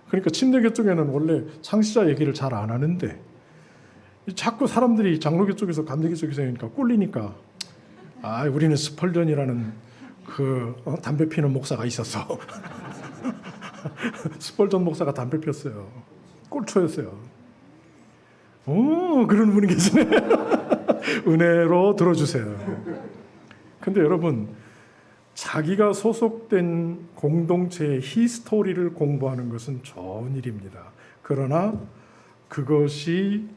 그러니까 침례교 쪽에는 원래 창시자 얘기를 잘 안 하는데 자꾸 사람들이 장로교 쪽에서 감리교 쪽에서 하니까 꿀리니까, 아, 우리는 스펄전이라는 담배 피는 목사가 있었어. 스펄전 목사가 담배 폈어요. 꼴초였어요. 오, 그런 분이 계시네. 은혜로 들어주세요. 근데 여러분, 자기가 소속된 공동체의 히스토리를 공부하는 것은 좋은 일입니다. 그러나 그것이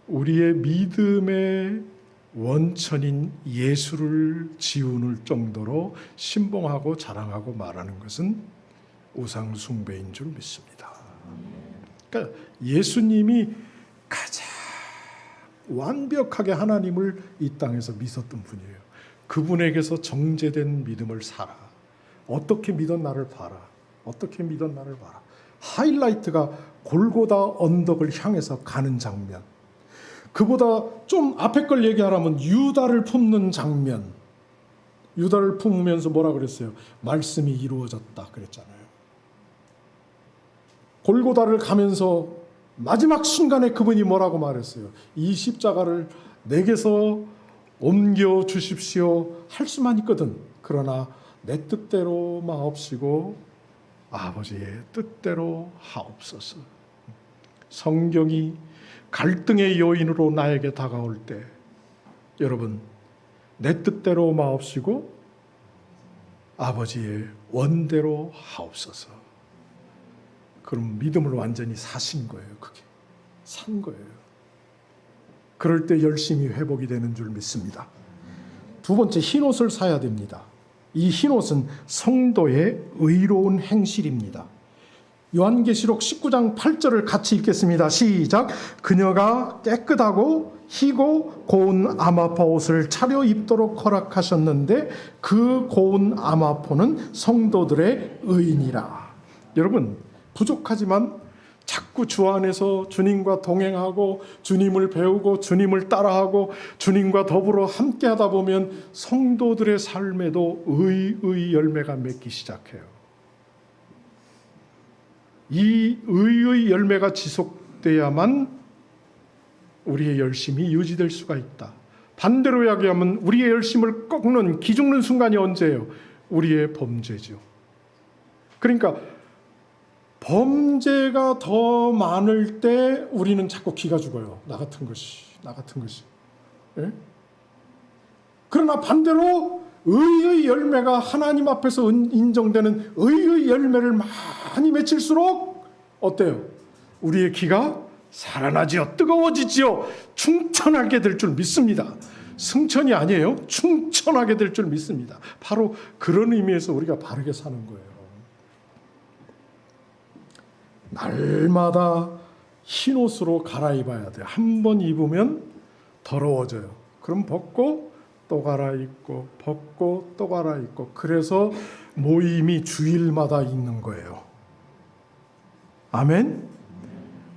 우리의 믿음의 원천인 예수를 지우는 정도로 신봉하고 자랑하고 말하는 것은 우상 숭배인 줄 믿습니다. 그러니까 예수님이 가장 완벽하게 하나님을 이 땅에서 믿었던 분이에요. 그분에게서 정죄된 믿음을 살아. 어떻게 믿은 나를 봐라. 어떻게 믿은 나를 봐라. 하이라이트가 골고다 언덕을 향해서 가는 장면. 그보다 좀 앞에 걸 얘기하라면 유다를 품는 장면. 유다를 품으면서 뭐라 그랬어요? 말씀이 이루어졌다 그랬잖아요. 골고다를 가면서 마지막 순간에 그분이 뭐라고 말했어요? 이 십자가를 내게서 옮겨 주십시오 할 수만 있거든. 그러나 내 뜻대로 마옵시고 아버지의 뜻대로 하옵소서. 성경이 갈등의 요인으로 나에게 다가올 때, 여러분, 내 뜻대로 마옵시고 아버지의 원대로 하옵소서. 그럼 믿음을 완전히 사신 거예요. 그게 산 거예요. 그럴 때 열심히 회복이 되는 줄 믿습니다. 두 번째, 흰옷을 사야 됩니다. 이 흰옷은 성도의 의로운 행실입니다. 요한계시록 19장 8절을 같이 읽겠습니다. 시작. 그녀가 깨끗하고 희고 고운 아마포 옷을 차려 입도록 허락하셨는데 그 고운 아마포는 성도들의 의인이라. 여러분, 부족하지만 자꾸 주 안에서 주님과 동행하고 주님을 배우고 주님을 따라하고 주님과 더불어 함께 하다 보면 성도들의 삶에도 의의 열매가 맺기 시작해요. 이 의의 열매가 지속돼야만 우리의 열심이 유지될 수가 있다. 반대로 이야기하면 우리의 열심을 꺾는 기죽는 순간이 언제예요? 우리의 범죄죠. 그러니까 범죄가 더 많을 때 우리는 자꾸 기가 죽어요. 나 같은 것이. 예? 그러나 반대로 의의 열매가 하나님 앞에서 인정되는 의의 열매를 많이 맺힐수록 어때요? 우리의 기가 살아나지요, 뜨거워지지요, 충천하게 될 줄 믿습니다. 승천이 아니에요. 충천하게 될 줄 믿습니다. 바로 그런 의미에서 우리가 바르게 사는 거예요. 날마다 흰 옷으로 갈아입어야 돼요. 한 번 입으면 더러워져요. 그럼 벗고 또 갈아입고 벗고 또 갈아입고, 그래서 모임이 주일마다 있는 거예요. 아멘.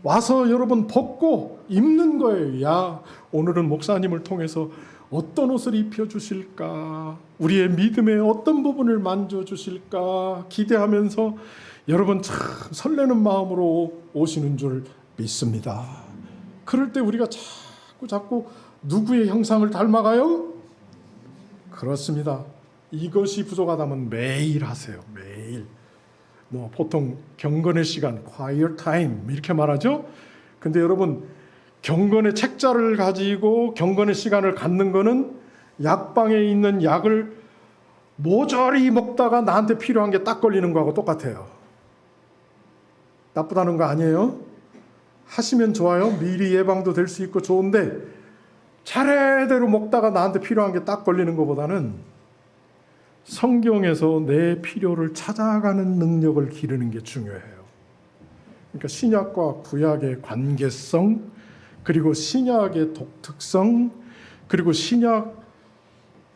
와서 여러분 벗고 입는 거예요. 야, 오늘은 목사님을 통해서 어떤 옷을 입혀주실까, 우리의 믿음의 어떤 부분을 만져주실까 기대하면서 여러분 참 설레는 마음으로 오시는 줄 믿습니다. 그럴 때 우리가 자꾸 누구의 형상을 닮아가요? 그렇습니다. 이것이 부족하다면 매일 하세요. 매일. 뭐 보통 경건의 시간, quiet time 이렇게 말하죠. 근데 여러분, 경건의 책자를 가지고 경건의 시간을 갖는 거는 약방에 있는 약을 모조리 먹다가 나한테 필요한 게 딱 걸리는 거하고 똑같아요. 나쁘다는 거 아니에요. 하시면 좋아요. 미리 예방도 될 수 있고 좋은데, 차례대로 먹다가 나한테 필요한 게 딱 걸리는 것보다는 성경에서 내 필요를 찾아가는 능력을 기르는 게 중요해요. 그러니까 신약과 구약의 관계성, 그리고 신약의 독특성, 그리고 신약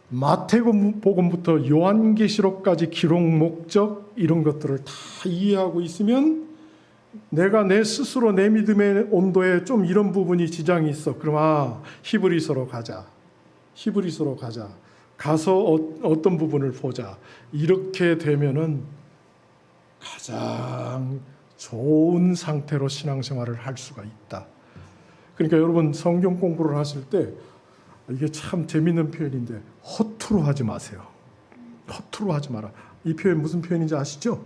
마태복음부터 요한계시록까지 기록 목적, 이런 것들을 다 이해하고 있으면 내가 내 스스로 내 믿음의 온도에 좀 이런 부분이 지장이 있어. 그럼 히브리서로 가자. 히브리서로 가자. 가서 어떤 부분을 보자. 이렇게 되면은 가장 좋은 상태로 신앙생활을 할 수가 있다. 그러니까 여러분 성경 공부를 하실 때 이게 참 재밌는 표현인데 허투루 하지 마세요. 허투루 하지 마라. 이 표현 무슨 표현인지 아시죠?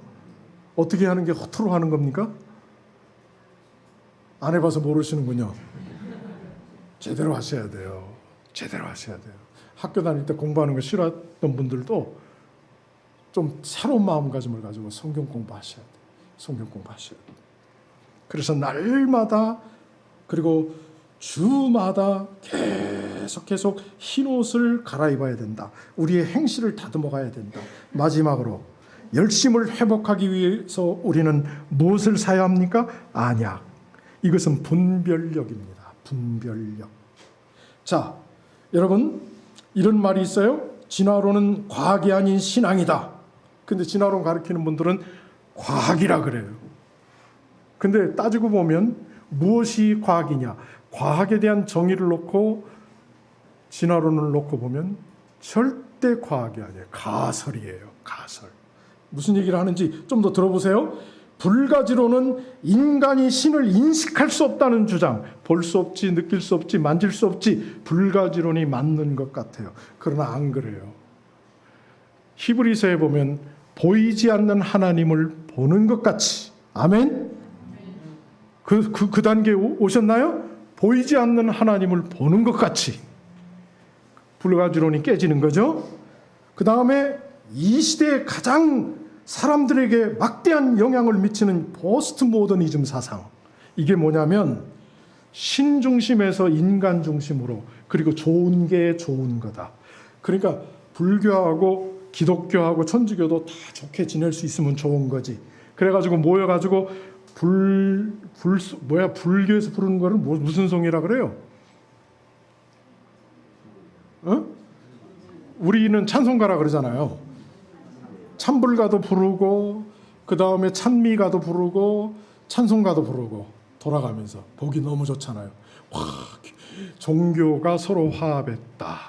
어떻게 하는 게 허투루 하는 겁니까? 안 해봐서 모르시는군요. 제대로 하셔야 돼요. 제대로 하셔야 돼요. 학교 다닐 때 공부하는 거 싫어했던 분들도 좀 새로운 마음가짐을 가지고 성경 공부하셔야 돼요. 성경 공부하셔야 돼요. 그래서 날마다 그리고 주마다 계속 흰 옷을 갈아입어야 된다. 우리의 행실을 다듬어 가야 된다. 마지막으로 열심을 회복하기 위해서 우리는 무엇을 사야 합니까? 안약. 이것은 분별력입니다. 분별력. 자, 여러분, 이런 말이 있어요. 진화론은 과학이 아닌 신앙이다. 근데 진화론 가르치는 분들은 과학이라 그래요. 근데 따지고 보면 무엇이 과학이냐? 과학에 대한 정의를 놓고 진화론을 놓고 보면 절대 과학이 아니에요. 가설이에요. 가설. 무슨 얘기를 하는지 좀 더 들어보세요. 불가지론은 인간이 신을 인식할 수 없다는 주장, 볼 수 없지, 느낄 수 없지, 만질 수 없지, 불가지론이 맞는 것 같아요. 그러나 안 그래요. 히브리서에 보면 보이지 않는 하나님을 보는 것 같이, 아멘? 그 단계에 오셨나요? 보이지 않는 하나님을 보는 것 같이 불가지론이 깨지는 거죠. 그 다음에 이 시대에 가장 사람들에게 막대한 영향을 미치는 포스트 모더니즘 사상, 이게 뭐냐면 신 중심에서 인간 중심으로, 그리고 좋은 게 좋은 거다. 그러니까 불교하고 기독교하고 천주교도 다 좋게 지낼 수 있으면 좋은 거지. 그래가지고 모여가지고 불교에서 부르는 거는 무슨 송이라 그래요? 우리는 찬송가라 그러잖아요. 찬불가도 부르고, 그 다음에 찬미가도 부르고, 찬송가도 부르고, 돌아가면서 보기 너무 좋잖아요. 와, 종교가 서로 화합했다.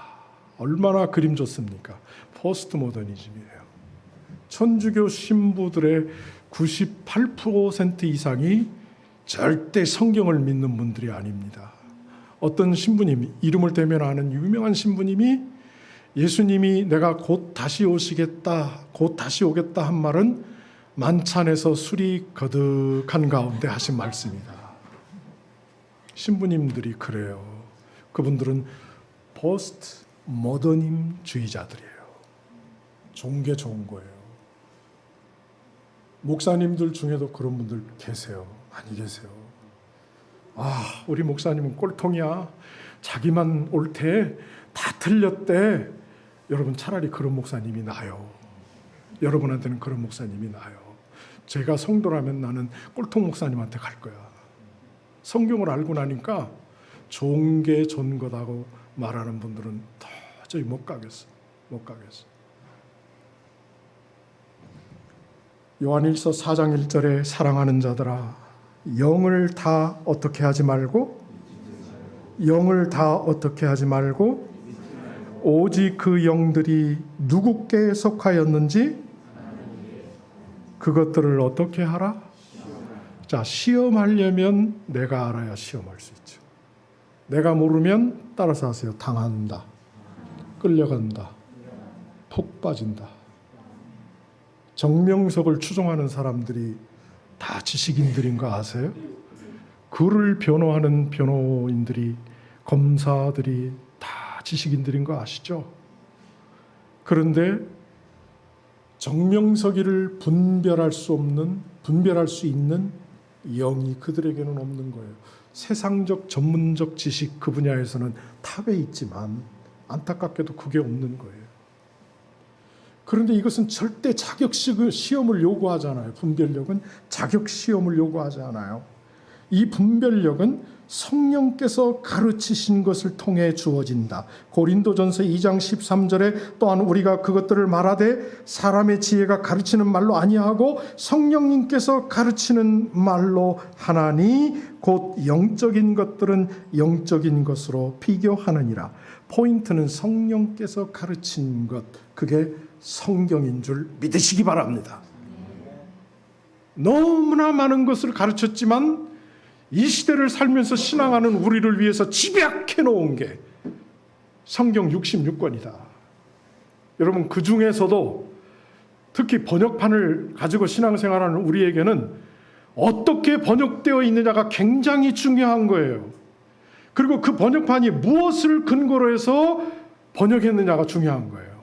얼마나 그림 좋습니까? 포스트 모더니즘이에요. 천주교 신부들의 98% 이상이 절대 성경을 믿는 분들이 아닙니다. 어떤 신부님이, 이름을 대면 아는 유명한 신부님이 예수님이 내가 곧 다시 오시겠다, 곧 다시 오겠다 한 말은 만찬에서 술이 거득한 가운데 하신 말씀이다. 신부님들이 그래요. 그분들은 포스트 모더님주의자들이에요. 좋은 게 좋은 거예요. 목사님들 중에도 그런 분들 계세요. 많이 계세요. 우리 목사님은 꼴통이야. 자기만 옳대. 다 틀렸대. 여러분, 차라리 그런 목사님이 나아요. 여러분한테는 그런 목사님이 나아요. 제가 성도라면 나는 꼴통 목사님한테 갈 거야. 성경을 알고 나니까 좋은 게 좋은 거다고 말하는 분들은 도저히 못 가겠어. 못 가겠어. 요한일서 4장 1절에 사랑하는 자들아, 영을 다 어떻게 하지 말고, 영을 다 어떻게 하지 말고, 오직 그 영들이 누구께 속하였는지 그것들을 어떻게 하라? 자, 시험하려면 내가 알아야 시험할 수 있죠. 내가 모르면 따라서 하세요. 당한다, 끌려간다, 푹 빠진다. 정명석을 추종하는 사람들이 다 지식인들인 거 아세요? 그를 변호하는 변호인들이, 검사들이 다 지식인들인 거 아시죠? 그런데 정명석이를 분별할 수 있는 영이 그들에게는 없는 거예요. 세상적 전문적 지식 그 분야에서는 탑에 있지만 안타깝게도 그게 없는 거예요. 그런데 이것은 절대 자격 시험을 요구하잖아요. 분별력은 자격 시험을 요구하지 않아요. 이 분별력은 성령께서 가르치신 것을 통해 주어진다. 고린도전서 2장 13절에 또한 우리가 그것들을 말하되 사람의 지혜가 가르치는 말로 아니하고 성령님께서 가르치는 말로 하나니 곧 영적인 것들은 영적인 것으로 비교하느니라. 포인트는 성령께서 가르친 것, 그게 성경인 줄 믿으시기 바랍니다. 너무나 많은 것을 가르쳤지만 이 시대를 살면서 신앙하는 우리를 위해서 집약해 놓은 게 성경 66권이다. 여러분, 그 중에서도 특히 번역판을 가지고 신앙생활하는 우리에게는 어떻게 번역되어 있느냐가 굉장히 중요한 거예요. 그리고 그 번역판이 무엇을 근거로 해서 번역했느냐가 중요한 거예요.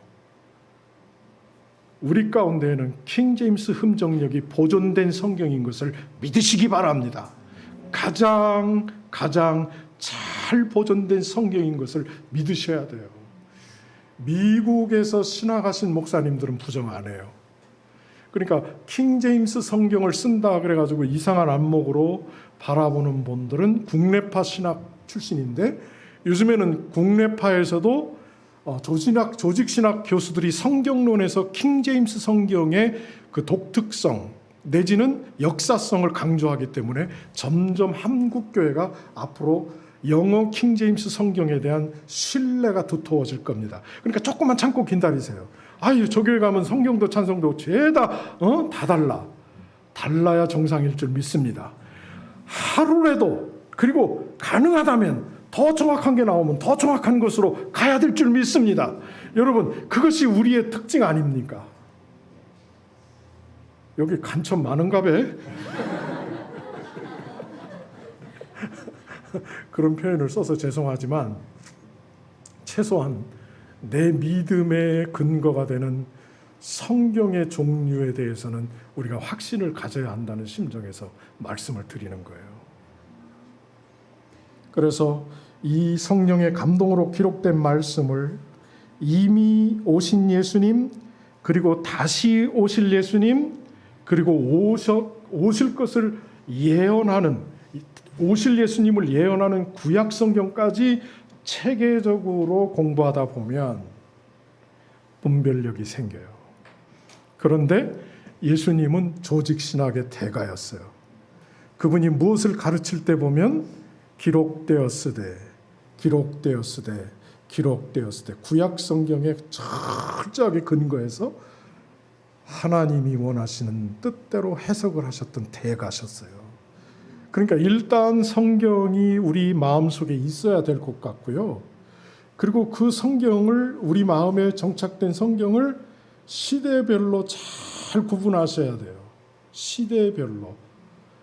우리 가운데에는 킹제임스 흠정력이 보존된 성경인 것을 믿으시기 바랍니다. 가장 잘 보존된 성경인 것을 믿으셔야 돼요. 미국에서 신학하신 목사님들은 부정 안 해요. 그러니까 킹제임스 성경을 쓴다 그래가지고 이상한 안목으로 바라보는 분들은 국내파 신학 출신인데, 요즘에는 국내파에서도 조직신학 교수들이 성경론에서 킹제임스 성경의 그 독특성 내지는 역사성을 강조하기 때문에 점점 한국교회가 앞으로 영어 킹제임스 성경에 대한 신뢰가 두터워질 겁니다. 그러니까 조금만 참고 기다리세요. 저 교회 가면 성경도 찬송도 죄다 다 달라야 정상일 줄 믿습니다. 하루라도, 그리고 가능하다면 더 정확한 게 나오면 더 정확한 것으로 가야 될 줄 믿습니다. 여러분, 그것이 우리의 특징 아닙니까? 여기 간첩 많은가 봐. 그런 표현을 써서 죄송하지만 최소한 내 믿음의 근거가 되는 성경의 종류에 대해서는 우리가 확신을 가져야 한다는 심정에서 말씀을 드리는 거예요. 그래서 이 성령의 감동으로 기록된 말씀을 이미 오신 예수님, 그리고 다시 오실 예수님, 그리고 오실 것을 예언하는, 오실 예수님을 예언하는 구약 성경까지 체계적으로 공부하다 보면 분별력이 생겨요. 그런데 예수님은 조직신학의 대가였어요. 그분이 무엇을 가르칠 때 보면 기록되었으되 구약 성경에 철저하게 근거해서 하나님이 원하시는 뜻대로 해석을 하셨던 대가셨어요. 그러니까 일단 성경이 우리 마음속에 있어야 될 것 같고요. 그리고 그 성경을, 우리 마음에 정착된 성경을 시대별로 잘 구분하셔야 돼요. 시대별로.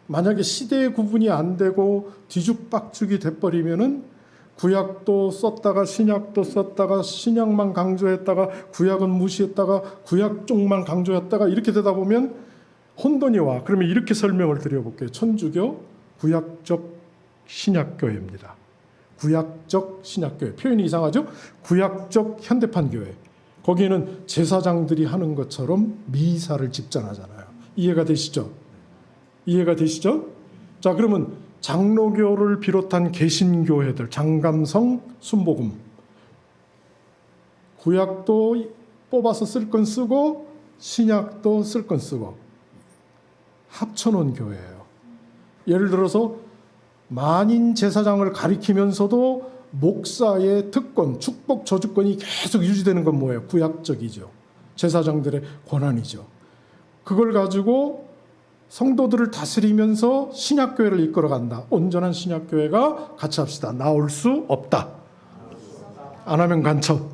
만약에 시대의 구분이 안 되고 뒤죽박죽이 돼버리면은 구약도 썼다가 신약도 썼다가 신약만 강조했다가 구약은 무시했다가 구약 쪽만 강조했다가 이렇게 되다 보면 혼돈이 와. 그러면 이렇게 설명을 드려볼게요. 천주교 구약적 신약교회입니다. 구약적 신약교회. 표현이 이상하죠? 구약적 현대판 교회. 거기에는 제사장들이 하는 것처럼 미사를 집전하잖아요. 이해가 되시죠? 이해가 되시죠? 자, 그러면 장로교를 비롯한 개신교회들, 장감성, 순복음, 구약도 뽑아서 쓸 건 쓰고 신약도 쓸 건 쓰고 합쳐놓은 교회예요. 예를 들어서 만인 제사장을 가리키면서도 목사의 특권, 축복, 저주권이 계속 유지되는 건 뭐예요? 구약적이죠. 제사장들의 권한이죠. 그걸 가지고 성도들을 다스리면서 신약교회를 이끌어간다. 온전한 신약교회가 같이 합시다. 나올 수 없다. 안 하면 간첩.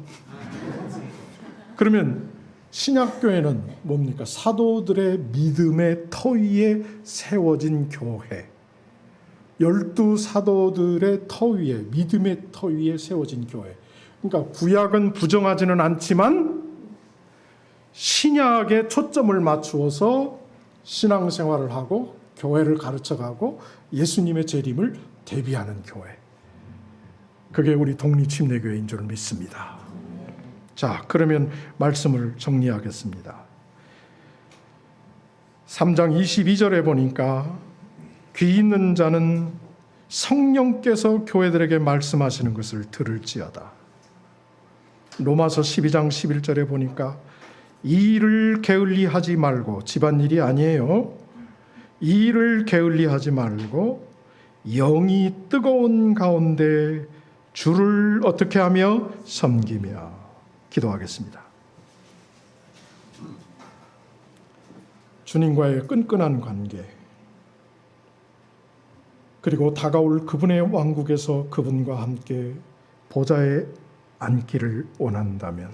그러면 신약교회는 뭡니까? 사도들의 믿음의 터 위에 세워진 교회. 12사도들의 터 위에, 믿음의 터 위에 세워진 교회. 그러니까 구약은 부정하지는 않지만 신약에 초점을 맞추어서 신앙생활을 하고 교회를 가르쳐가고 예수님의 재림을 대비하는 교회. 그게 우리 독립침례교회인 줄 믿습니다. 자, 그러면 말씀을 정리하겠습니다. 3장 22절에 보니까 귀 있는 자는 성령께서 교회들에게 말씀하시는 것을 들을지어다. 로마서 12장 11절에 보니까 이 일을 게을리하지 말고, 집안일이 아니에요. 이 일을 게을리하지 말고 영이 뜨거운 가운데 주를 어떻게 하며 섬기며. 기도하겠습니다. 주님과의 끈끈한 관계, 그리고 다가올 그분의 왕국에서 그분과 함께 보좌에 앉기를 원한다면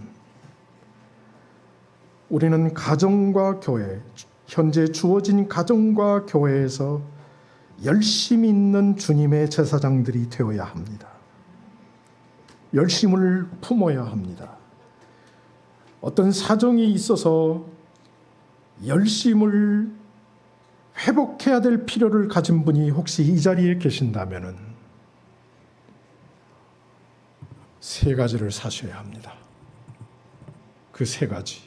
우리는 가정과 교회, 현재 주어진 가정과 교회에서 열심 있는 주님의 제사장들이 되어야 합니다. 열심을 품어야 합니다. 어떤 사정이 있어서 열심을 회복해야 될 필요를 가진 분이 혹시 이 자리에 계신다면은 세 가지를 사셔야 합니다. 그 세 가지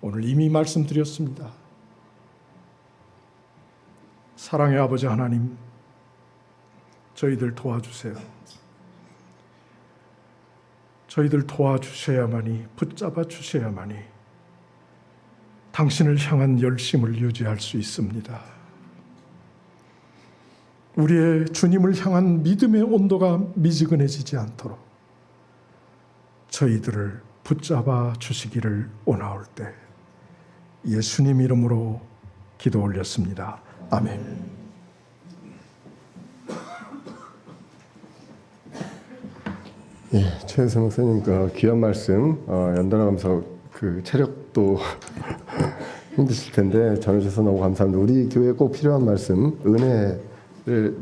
오늘 이미 말씀드렸습니다. 사랑의 아버지 하나님, 저희들 도와주세요. 저희들 도와주셔야만이, 붙잡아 주셔야만이 당신을 향한 열심을 유지할 수 있습니다. 우리의 주님을 향한 믿음의 온도가 미지근해지지 않도록 저희들을 붙잡아 주시기를 원하올 때 예수님 이름으로 기도 올렸습니다. 아멘. 예, 최은성 목사님과 귀한 말씀, 연달아 감사, 그 체력도 힘드실 텐데 전해주셔서 너무 감사합니다. 우리 교회에 꼭 필요한 말씀, 은혜에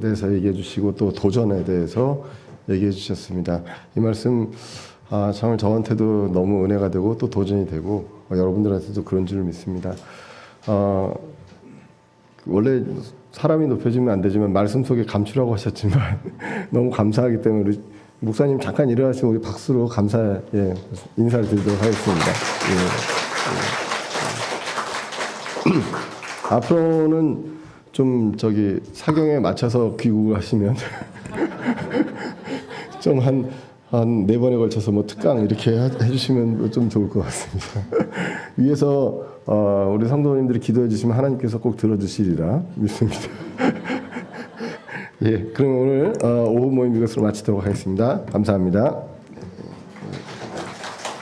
대해서 얘기해 주시고 또 도전에 대해서 얘기해 주셨습니다. 이 말씀 정말 저한테도 너무 은혜가 되고 또 도전이 되고 여러분들한테도 그런 줄 믿습니다. 원래 사람이 높여지면 안 되지만 말씀 속에 감추라고 하셨지만 너무 감사하기 때문에 우리 목사님 잠깐 일어나시면 우리 박수로 감사 인사를 드리도록 하겠습니다. 앞으로는 좀 사경에 맞춰서 귀국을 하시면 좀 한 4번에 걸쳐서 뭐 특강 이렇게 해주시면 좀 좋을 것 같습니다. 위에서 우리 성도님들이 기도해 주시면 하나님께서 꼭 들어주시리라 믿습니다. 예, 그럼 오늘 오후 모임 이것으로 마치도록 하겠습니다. 감사합니다.